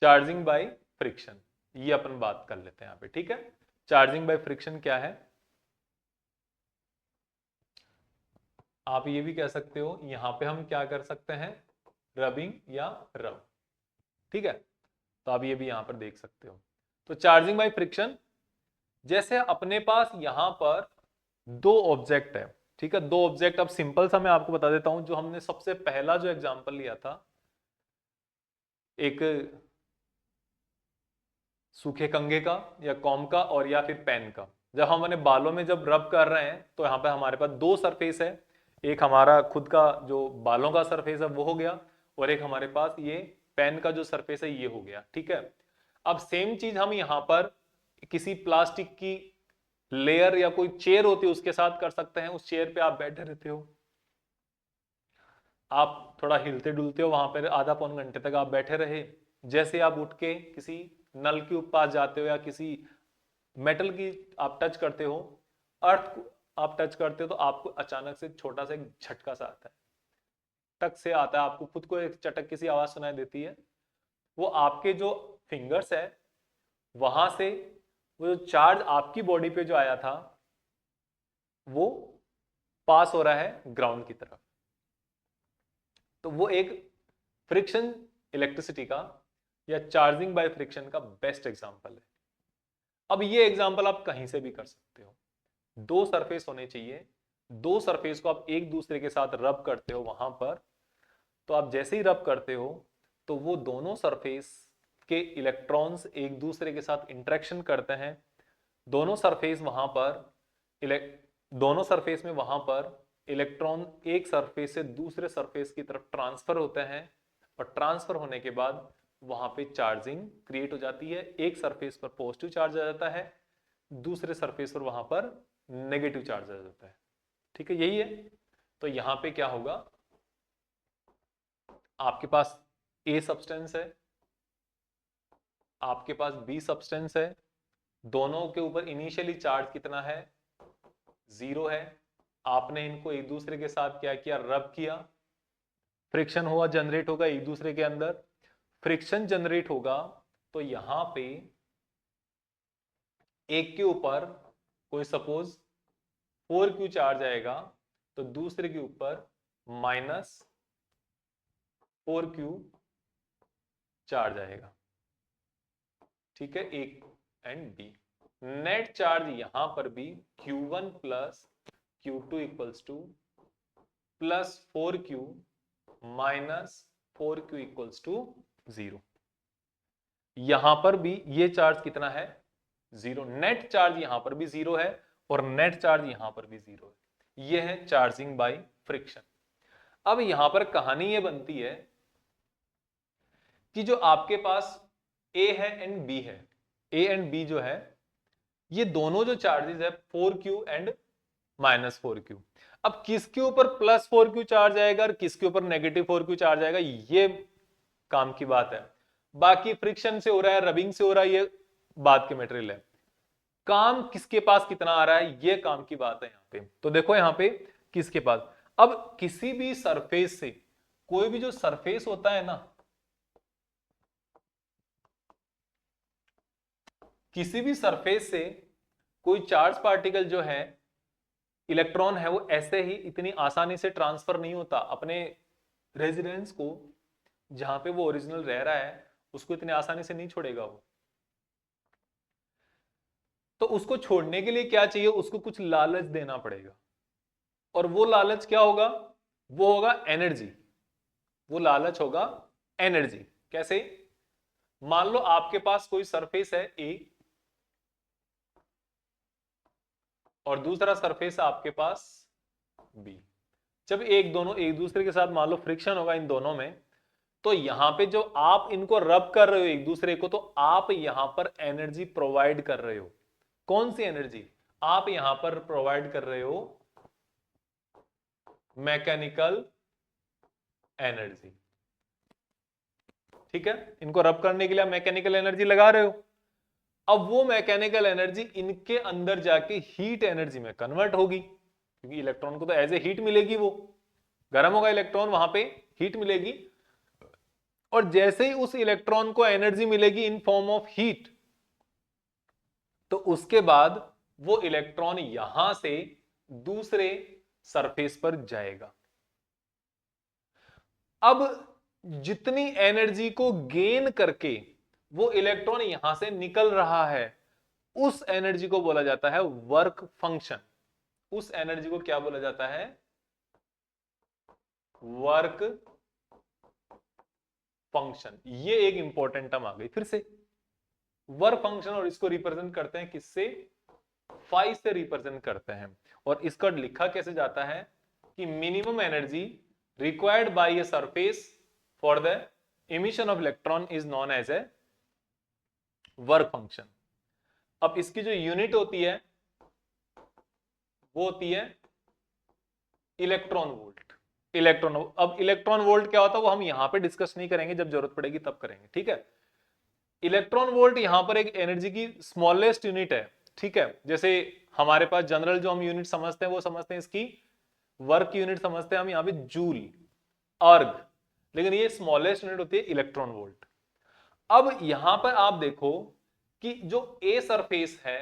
charging by friction, ये अपन बात कर लेते हैं यहां पे। ठीक है, चार्जिंग बाय फ्रिक्शन क्या है, आप ये भी कह सकते हो, यहां पे हम क्या कर सकते हैं, रबिंग या रब। ठीक है, तो आप ये भी यहां पर देख सकते हो। तो चार्जिंग बाय फ्रिक्शन, जैसे अपने पास यहां पर 2 ऑब्जेक्ट है। ठीक है, 2 ऑब्जेक्ट, अब सिंपल सा मैं आपको बता देता हूं, जो हमने सबसे पहला जो एग्जांपल लिया था, एक सूखे कंघे का या कॉम का और या फिर पेन का, जब हम अपने बालों में जब रब कर रहे हैं तो यहाँ पे हमारे पास 2 सरफेस है, एक हमारा खुद का जो बालों का सरफेस है वो हो गया, और एक हमारे पास ये पेन का जो सरफेस है ये हो गया। ठीक है, अब सेम चीज हम यहाँ पर किसी प्लास्टिक की लेयर या कोई चेयर होती है उसके साथ कर सकते हैं। उस चेयर पे आप बैठे रहते हो, आप थोड़ा हिलते डुलते हो, वहां पर आधा पौन घंटे तक आप बैठे रहे, जैसे आप उठ के किसी नल के पास जाते हो या किसी मेटल की आप टच करते हो, अर्थ को आप टच करते हो, तो आपको अचानक से छोटा सा एक झटका सा आता है, टक से आता है, आपको खुद को एक चटक की सी आवाज सुनाई देती है। वो आपके जो फिंगर्स है वहां से वो जो चार्ज आपकी बॉडी पे जो आया था वो पास हो रहा है ग्राउंड की तरफ। तो वो एक फ्रिक्शन इलेक्ट्रिसिटी का या चार्जिंग बाय फ्रिक्शन का बेस्ट एग्जांपल है। अब ये एग्जांपल आप कहीं से भी कर सकते हो। दो सरफेस होने चाहिए, दो सरफेस को आप एक दूसरे के साथ रब करते हो वहां पर, तो आप जैसे ही रब करते हो तो वो दोनों सरफेस के इलेक्ट्रॉन्स एक दूसरे के साथ इंटरेक्शन करते हैं। दोनों सरफेस वहां पर दोनों सरफेस में वहां पर इलेक्ट्रॉन एक सरफेस से दूसरे सरफेस की तरफ ट्रांसफर होते हैं, और ट्रांसफर होने के बाद वहां पे चार्जिंग क्रिएट हो जाती है। एक सरफेस पर पॉजिटिव चार्ज आ जाता है, दूसरे सरफेस पर वहां पर नेगेटिव चार्ज आ जाता है। ठीक है, यही है। तो यहां पे क्या होगा, आपके पास ए सब्सटेंस है, आपके पास बी सब्सटेंस है, दोनों के ऊपर इनिशियली चार्ज कितना है, 0 है। आपने इनको एक दूसरे के साथ क्या किया, रब किया, फ्रिक्शन हुआ, जनरेट होगा एक दूसरे के अंदर। फ्रिक्शन जनरेट होगा तो यहां पे एक के ऊपर कोई सपोज 4Q चार्ज आएगा, तो दूसरे के ऊपर -4Q चार्ज आएगा। ठीक है, एक एंड बी। नेट चार्ज यहां पर भी Q1 plus Q2 equals to +4Q -4Q equals to 0। यहां पर भी ये चार्ज कितना है, 0। नेट चार्ज यहां पर भी 0 है और नेट चार्ज यहां पर भी 0 है। ये है चार्जिंग बाय फ्रिक्शन। अब यहां पर कहानी ये बनती है कि जो आपके पास ए है एंड बी है, ए एंड बी जो है, ये दोनों जो चार्जेस है 4Q एंड -4Q, अब किसके ऊपर +4Q चार्ज आएगा और किसके ऊपर -4Q चार्ज आएगा, ये काम की बात है। बाकी फ्रिक्शन से हो रहा है, रबिंग से हो रहा है, ये बात के मटेरियल है। काम किसके पास कितना आ रहा है, ये काम की बात है यहां पे। तो देखो यहां पे किसके पास, अब किसी भी सरफेस से, कोई भी जो सरफेस होता है ना, किसी भी सरफेस से कोई चार्ज पार्टिकल जो है, इलेक्ट्रॉन है, वो ऐसे ही इतनी आसानी से ट्रांसफर नहीं होता अपने रेजिडेंस को, जहां पे वो ओरिजिनल रह रहा है उसको इतनी आसानी से नहीं छोड़ेगा वो। तो उसको छोड़ने के लिए क्या चाहिए, उसको कुछ लालच देना पड़ेगा, और वो लालच क्या होगा, वो होगा एनर्जी। वो लालच होगा एनर्जी। कैसे, मान लो आपके पास कोई सरफेस है ए और दूसरा सरफेस है आपके पास बी। जब दोनों एक दूसरे के साथ मान लो फ्रिक्शन होगा इन दोनों में, तो यहां पे जो आप इनको रब कर रहे हो एक दूसरे को, तो आप यहां पर एनर्जी प्रोवाइड कर रहे हो। कौन सी एनर्जी, आप यहां पर प्रोवाइड कर रहे हो मैकेनिकल एनर्जी। ठीक है, इनको रब करने के लिए आप मैकेनिकल एनर्जी लगा रहे हो। अब वो मैकेनिकल एनर्जी इनके अंदर जाके हीट एनर्जी में कन्वर्ट होगी, क्योंकि इलेक्ट्रॉन को तो एज ए हीट मिलेगी, वो गर्म होगा इलेक्ट्रॉन, वहां पे हीट मिलेगी। और जैसे ही उस इलेक्ट्रॉन को एनर्जी मिलेगी इन फॉर्म ऑफ हीट, तो उसके बाद वो इलेक्ट्रॉन यहां से दूसरे सरफेस पर जाएगा। अब जितनी एनर्जी को गेन करके वो इलेक्ट्रॉन यहां से निकल रहा है, उस एनर्जी को बोला जाता है वर्क फंक्शन। उस एनर्जी को क्या बोला जाता है, वर्क फंक्शन। ये एक इंपॉर्टेंट टर्म आ गई फिर से, वर्क फंक्शन। और इसको रिप्रेजेंट करते हैं किससे, फाई से रिप्रेजेंट करते हैं। और इसका लिखा कैसे जाता है कि minimum energy required by a surface for the emission of electron is known as a work function. अब इसकी जो यूनिट होती है वो होती है इलेक्ट्रॉन वोल्ट। अब इलेक्ट्रॉन वोल्ट क्या होता है वो हम यहां पे डिस्कस नहीं करेंगे, जब जरूरत पड़ेगी तब करेंगे। ठीक है, इलेक्ट्रॉन वोल्ट यहां पर एक एनर्जी की स्मॉलेस्ट यूनिट है, ठीक है। जैसे हमारे पास जनरल जो हम यूनिट समझते हैं वो समझते हैं इसकी वर्क यूनिट समझते हैं हम यहाँ पे जूल, अर्ग, लेकिन ये स्मॉलेस्ट यूनिट होती है इलेक्ट्रॉन वोल्ट। अब यहां पर आप देखो कि जो ए सरफेस है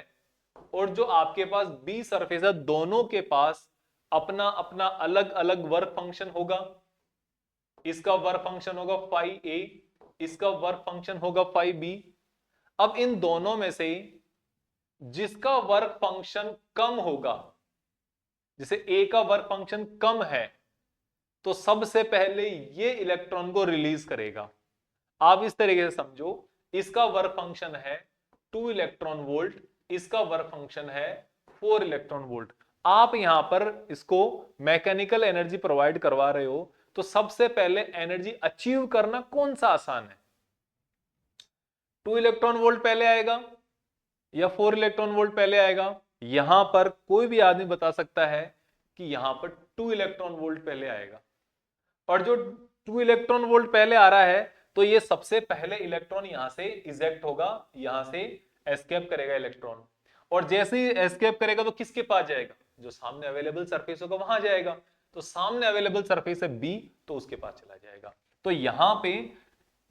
और जो आपके पास बी सरफेस है, दोनों के पास अपना अपना अलग अलग वर्क फंक्शन होगा। इसका वर्क फंक्शन होगा फाई ए, इसका वर्क फंक्शन होगा फाई बी। अब इन दोनों में से जिसका वर्क फंक्शन कम होगा, जैसे ए का वर्क फंक्शन कम है, तो सबसे पहले ये इलेक्ट्रॉन को रिलीज करेगा। आप इस तरीके से समझो, इसका वर्क फंक्शन है 2 इलेक्ट्रॉन वोल्ट, इसका वर्क फंक्शन है 4 इलेक्ट्रॉन वोल्ट। आप यहां पर इसको मैकेनिकल एनर्जी प्रोवाइड करवा रहे हो, तो सबसे पहले एनर्जी अचीव करना कौन सा आसान है? 2 इलेक्ट्रॉन वोल्ट पहले आएगा या 4 इलेक्ट्रॉन वोल्ट पहले आएगा? यहां पर कोई भी आदमी बता सकता है कि यहां पर 2 इलेक्ट्रॉन वोल्ट पहले आएगा। और जो 2 इलेक्ट्रॉन वोल्ट पहले आ रहा है, तो ये सबसे पहले इलेक्ट्रॉन यहां से इजेक्ट होगा, यहां से एस्केप करेगा इलेक्ट्रॉन। और जैसे ही एस्केप करेगा तो किसके पास जाएगा? जो सामने अवेलेबल सरफेस होगा वहां जाएगा। तो सामने अवेलेबल सरफेस है बी, तो उसके पास चला जाएगा। तो यहां पे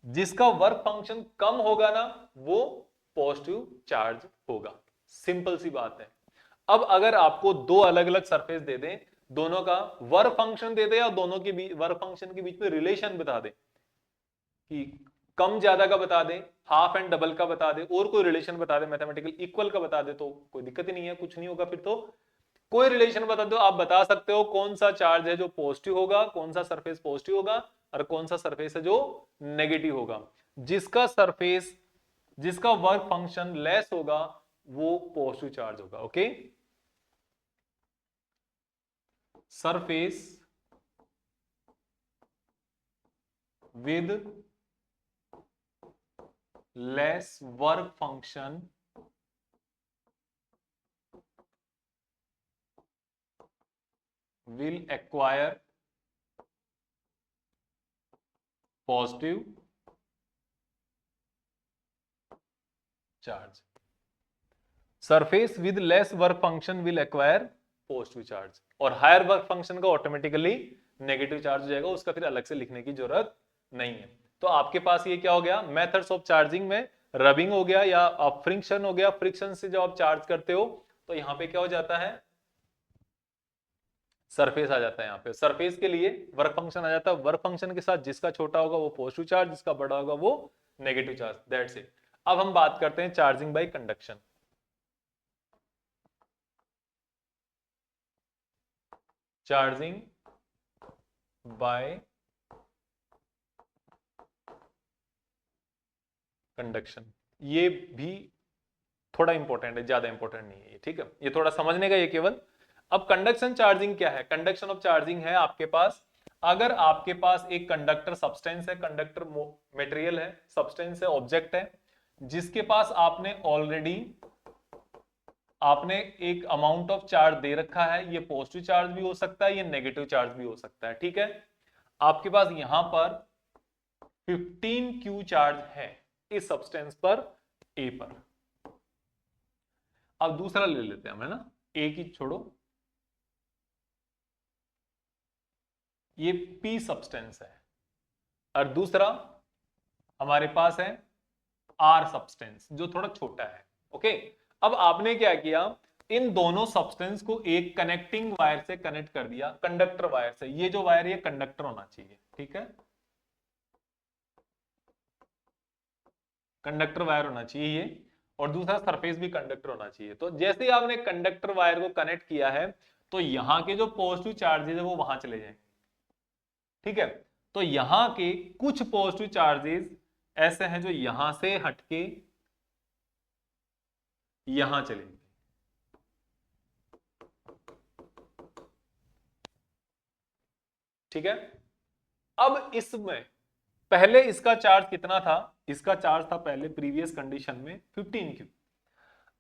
जिसका वर्क फंक्शन कम होगा ना, वो पॉजिटिव चार्ज होगा। सिंपल सी बात है। अब अगर आपको दो अलग अलग सरफेस दे दें, दोनों का वर्क फंक्शन दे दे या दोनों के बीच वर्क फंक्शन के बीच में रिलेशन बता दे कि कम ज्यादा का बता दे, हाफ एंड डबल का बता दे, और कोई रिलेशन बता दे, मैथमेटिकल इक्वल का बता दे, तो कोई दिक्कत ही नहीं है, कुछ नहीं होगा। फिर तो कोई रिलेशन बता दो, आप बता सकते हो कौन सा चार्ज है जो पॉजिटिव होगा, कौन सा सरफेस पॉजिटिव होगा और कौन सा सरफेस है जो नेगेटिव होगा। जिसका सरफेस, जिसका वर्क फंक्शन लेस होगा वो पॉजिटिव चार्ज होगा। Okay, surface with less work function will acquire positive charge. Surface with less work function will acquire positive charge, और हायर वर्क फंक्शन का ऑटोमेटिकली नेगेटिव चार्ज हो जाएगा, उसका फिर अलग से लिखने की जरूरत नहीं है। तो आपके पास ये क्या हो गया? मेथड्स ऑफ चार्जिंग में रबिंग हो गया या फ्रिक्शन हो गया। फ्रिक्शन से जब आप चार्ज करते हो तो यहां पे क्या हो जाता है? सरफेस आ जाता है। यहाँ पे सरफेस के लिए वर्क फंक्शन आ जाता है। वर्क फंक्शन के साथ जिसका छोटा होगा वो पॉजिटिव चार्ज, जिसका बड़ा होगा वो नेगेटिव चार्ज। That's it. अब हम बात करते हैं charging by conduction. Charging by conduction, ये भी थोड़ा इंपॉर्टेंट है, ज्यादा इंपॉर्टेंट नहीं है, ठीक है। ये थोड़ा समझने का ये केवल। अब कंडक्शन चार्जिंग क्या है? कंडक्शन ऑफ चार्जिंग है आपके पास, अगर आपके पास एक कंडक्टर सब्सटेंस है, कंडक्टर मटेरियल है, सब्सटेंस है, ऑब्जेक्ट है, जिसके पास आपने ऑलरेडी आपने एक अमाउंट ऑफ चार्ज दे रखा है। ये पॉजिटिव चार्ज भी हो सकता है, ये नेगेटिव चार्ज भी हो सकता है, ठीक है। आपके पास यहां पर 15Q चार्ज है इस सब्सटेंस पर, ए पर। अब दूसरा ले लेते हैं हम, है ना, ए की छोड़ो, ये पी सब्सटेंस है, और दूसरा हमारे पास है आर सब्सटेंस जो थोड़ा छोटा है। ओके, अब आपने क्या किया? इन दोनों सब्सटेंस को एक कनेक्टिंग वायर से कनेक्ट कर दिया, कंडक्टर वायर से। ये जो वायर, ये कंडक्टर होना चाहिए, ठीक है, कंडक्टर वायर होना चाहिए ये, और दूसरा सरफेस भी कंडक्टर होना चाहिए। तो जैसे ही आपने कंडक्टर वायर को कनेक्ट किया है, तो यहां के जो पॉजिटिव चार्जेस है वो वहां चले जाएंगे, ठीक है। तो यहां के कुछ पॉजिटिव चार्जेस ऐसे हैं जो यहां से हटके यहां चले गए, ठीक है। अब इसमें पहले इसका चार्ज कितना था? इसका चार्ज था पहले प्रीवियस कंडीशन में 15Q।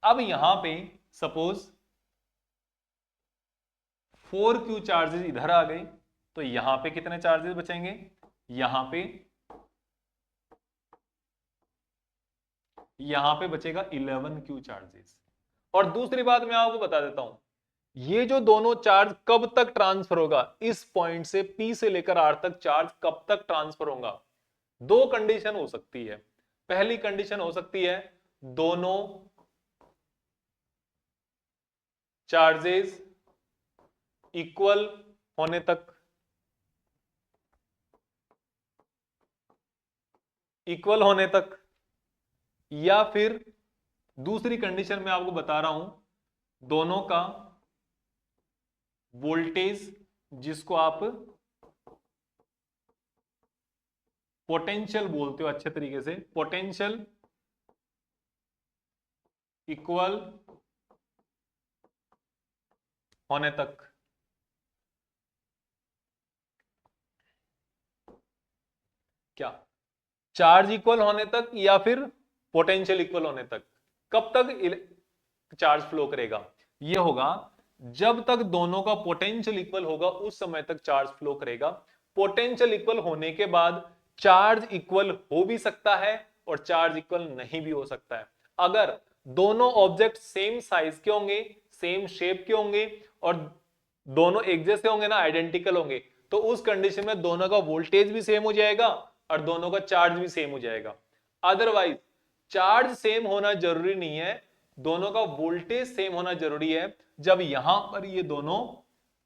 अब यहां पे सपोज 4Q चार्जेस इधर आ गए, तो यहां पे कितने चार्जेस बचेंगे? यहां पे यहां पे बचेगा 11Q चार्जेस। और दूसरी बात मैं आपको बता देता हूं, ये जो दोनों चार्ज कब तक ट्रांसफर होगा, इस पॉइंट से P से लेकर R तक चार्ज कब तक ट्रांसफर होगा, दो कंडीशन हो सकती है। पहली कंडीशन हो सकती है दोनों चार्जेस इक्वल होने तक, इक्वल होने तक, या फिर दूसरी कंडीशन मैं आपको बता रहा हूं, दोनों का वोल्टेज, जिसको आप पोटेंशियल बोलते हो अच्छे तरीके से, पोटेंशियल इक्वल होने तक। क्या चार्ज इक्वल होने तक या फिर पोटेंशियल इक्वल होने तक, कब तक चार्ज फ्लो करेगा, यह होगा जब तक दोनों का पोटेंशियल इक्वल होगा उस समय तक चार्ज फ्लो करेगा। पोटेंशियल इक्वल होने के बाद चार्ज इक्वल हो भी सकता है और चार्ज इक्वल नहीं भी हो सकता है। अगर दोनों ऑब्जेक्ट सेम साइज के होंगे, सेम शेप के होंगे और दोनों एक जैसे होंगे ना, आइडेंटिकल होंगे, तो उस कंडीशन में दोनों का वोल्टेज भी सेम हो जाएगा और दोनों का चार्ज भी सेम हो जाएगा। अदरवाइज चार्ज सेम होना जरूरी नहीं है, दोनों का वोल्टेज सेम होना जरूरी है। जब यहां पर ये दोनों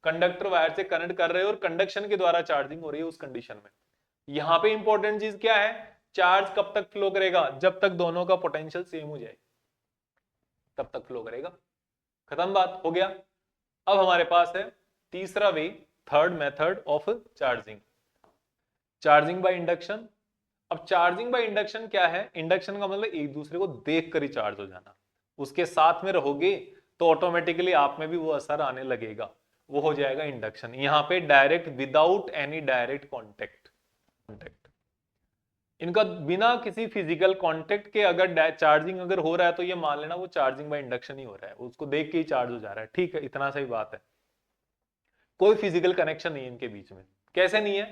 कंडक्टर वायर से कनेक्ट कर रहे हो और कंडक्शन के द्वारा चार्जिंग हो रही है, उस कंडीशन में यहां पे इंपॉर्टेंट चीज क्या है, चार्ज कब तक फ्लो करेगा, जब तक दोनों का पोटेंशियल सेम हो जाए तब तक फ्लो करेगा। खत्म, बात हो गया। अब हमारे पास है तीसरा way, third method of charging, charging by induction. अब चार्जिंग बाय इंडक्शन क्या है, इंडक्शन का मतलब एक दूसरे को देख कर ही चार्ज हो जाना, उसके साथ में रहोगे तो ऑटोमेटिकली आप में भी वो असर आने लगेगा, वो हो जाएगा इंडक्शन। यहां पे direct, without any direct contact, इनका बिना किसी फिजिकल कांटेक्ट के अगर चार्जिंग अगर हो रहा है तो ये मान लेना वो चार्जिंग बाय इंडक्शन ही हो रहा है, उसको देख के ही चार्ज हो जा रहा है। ठीक है, इतना सही बात है, कोई फिजिकल कनेक्शन नहीं है इनके बीच में। कैसे नहीं है,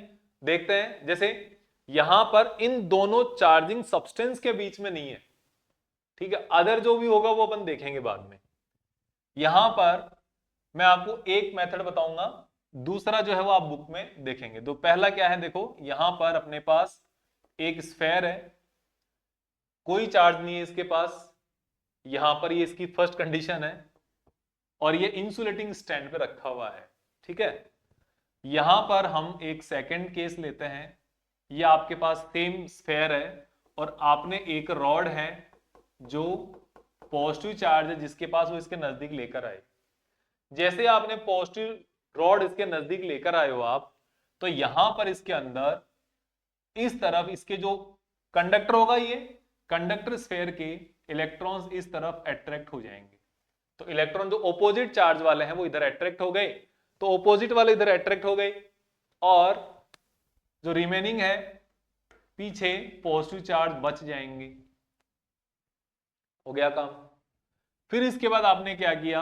देखते हैं। जैसे यहां पर इन दोनों चार्जिंग सब्सटेंस के बीच में नहीं है, ठीक है, अदर जो भी होगा वो अपन देखेंगे बाद में। यहां पर मैं आपको एक मेथड बताऊंगा, दूसरा जो है वो आप बुक में देखेंगे। तो पहला क्या है, देखो यहां पर अपने पास एक स्फेयर है, कोई चार्ज नहीं है इसके पास, यहां पर ये इसकी फर्स्ट कंडीशन है, और ये इंसुलेटिंग स्टैंड पे रखा हुआ है। ठीक है, यहां पर हम एक सेकंड केस लेते हैं, ये आपके पास सेम स्फेयर है और आपने एक रॉड है जो पॉजिटिव चार्ज है जिसके पास वो इसके नजदीक लेकर आए। जैसे आपने पॉजिटिव रॉड इसके नजदीक लेकर आए हो आप, तो यहां पर इसके अंदर इस तरफ इसके जो कंडक्टर होगा, ये कंडक्टर स्फेयर के इलेक्ट्रॉन्स इस तरफ अट्रैक्ट हो जाएंगे। तो इलेक्ट्रॉन जो ऑपोजिट चार्ज वाले हैं वो इधर अट्रैक्ट हो गए, तो ऑपोजिट वाले इधर अट्रैक्ट हो गए, और जो रिमेनिंग है पीछे पॉजिटिव चार्ज बच जाएंगे। हो गया काम। फिर इसके बाद आपने क्या किया,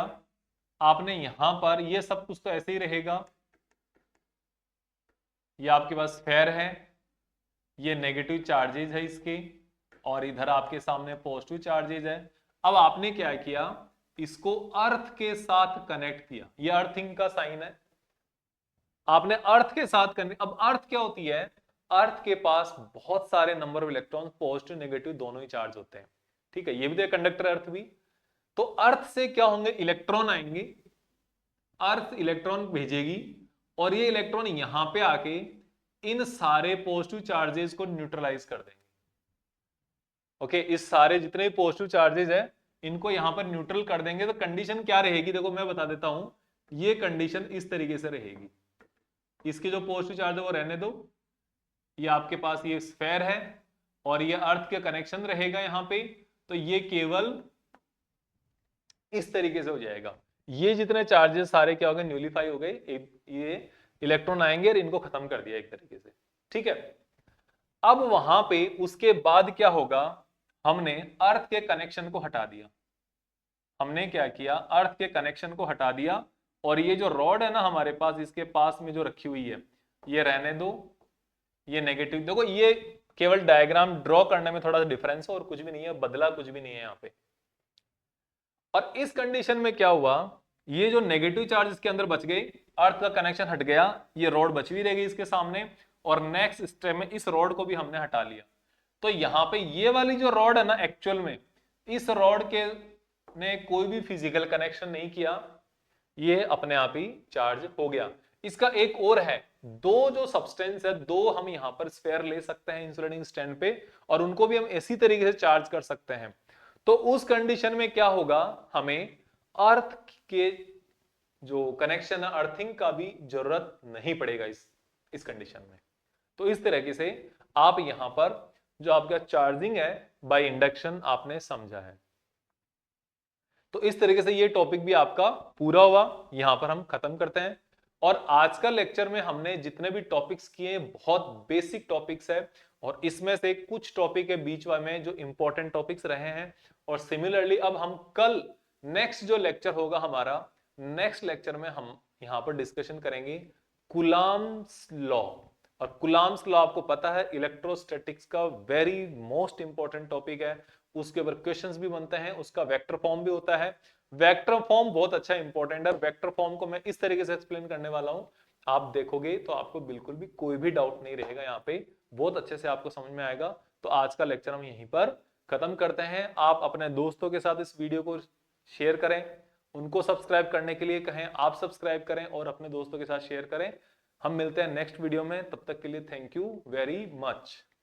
आपने यहां पर ये सब कुछ तो ऐसे ही रहेगा, ये आपके पास स्फेयर है, ये नेगेटिव चार्जेज है इसके, और इधर आपके सामने पॉजिटिव चार्जेज है। अब आपने क्या किया, इसको अर्थ के साथ कनेक्ट किया, ये अर्थिंग का साइन है, आपने अर्थ के साथ कनेक्ट। अब अर्थ क्या होती है, अर्थ के पास बहुत सारे number of electron, positive negative दोनों ही चार्ज होते हैं। ठीक है, ये भी तो कंडक्टर अर्थ भी, तो अर्थ से क्या होंगे, इलेक्ट्रॉन आएंगे, अर्थ इलेक्ट्रॉन भेजेगी और ये इलेक्ट्रॉन यहां पे आके इन सारे पॉजिटिव चार्जेस को न्यूट्रलाइज कर देंगे। ओके, इस सारे जितने भी पॉजिटिव चार्जेस है इनको यहां पर न्यूट्रल कर देंगे। तो कंडीशन क्या रहेगी, देखो मैं बता देता हूं, ये कंडीशन इस तरीके से रहेगी, इसके जो पॉजिटिव चार्ज है वो रहने दो, ये आपके पास ये स्फेयर है और ये अर्थ के कनेक्शन रहेगा यहां पे, तो ये केवल इस तरीके से हो जाएगा। ये जितने चार्जेस सारे क्या हो गए, न्यूलिफाई हो गए, ये इलेक्ट्रॉन आएंगे और इनको खत्म कर दिया एक तरीके से। ठीक है, अब वहां पे उसके बाद क्या होगा, हमने अर्थ के कनेक्शन को हटा दिया, हमने क्या किया, अर्थ के कनेक्शन को हटा दिया, और ये जो रॉड है ना हमारे पास, इसके पास में जो रखी हुई है, ये रहने दो, ये नेगेटिव। देखो ये केवल डायग्राम ड्रॉ करने में थोड़ा सा डिफरेंस है और कुछ भी नहीं है, बदला कुछ भी नहीं है यहाँ पे। और इस कंडीशन में क्या हुआ, ये जो नेगेटिव चार्ज इसके अंदर बच गए, अर्थ का कनेक्शन हट गया, ये रॉड बच भी रहेगी इसके सामने, और नेक्स्ट स्टेप में इस रॉड को भी हमने हटा लिया। तो यहाँ पे ये वाली जो रॉड है ना, एक्चुअल में इस रॉड के ने कोई भी फिजिकल कनेक्शन नहीं किया, ये अपने आप ही चार्ज हो गया। इसका एक और है, दो जो सब्सटेंस है, दो हम यहां पर स्फेयर ले सकते हैं इंसुलेटिंग स्टैंड पे, और उनको भी हम इसी तरीके से चार्ज कर सकते हैं। तो उस कंडीशन में क्या होगा, हमें अर्थ के जो कनेक्शन है, अर्थिंग का भी जरूरत नहीं पड़ेगा इस कंडीशन में। तो इस तरीके से आप यहां पर जो आपका चार्जिंग है बाय इंडक्शन आपने समझा है। तो इस तरीके से ये टॉपिक भी आपका पूरा हुआ, यहां पर हम खत्म करते हैं। और आज का लेक्चर में हमने जितने भी टॉपिक्स किए बहुत बेसिक टॉपिक्स है, और इसमें से कुछ टॉपिक है बीच में जो इंपॉर्टेंट टॉपिक्स रहे हैं। और सिमिलरली अब हम कल नेक्स्ट जो लेक्चर होगा हमारा, नेक्स्ट लेक्चर में हम यहां पर डिस्कशन करेंगे कूलम्ब्स लॉ। और कूलम्ब्स लॉ आपको पता है इलेक्ट्रोस्टैटिक्स का वेरी मोस्ट इंपॉर्टेंट टॉपिक है, उसके ऊपर क्वेश्चंस भी बनते हैं, उसका वेक्टर फॉर्म भी होता है। वेक्टर फॉर्म बहुत अच्छा इंपॉर्टेंट है, वेक्टर फॉर्म को मैं इस तरीके से एक्सप्लेन करने वाला हूं, आप देखोगे तो आपको बिल्कुल भी कोई भी डाउट नहीं रहेगा, यहाँ पे बहुत अच्छे से आपको समझ में आएगा। तो आज का लेक्चर हम यहीं पर खत्म करते हैं। आप अपने दोस्तों के साथ इस वीडियो को शेयर करें, उनको सब्सक्राइब करने के लिए कहें, आप सब्सक्राइब करें और अपने दोस्तों के साथ शेयर करें। हम मिलते हैं नेक्स्ट वीडियो में, तब तक के लिए थैंक यू वेरी मच।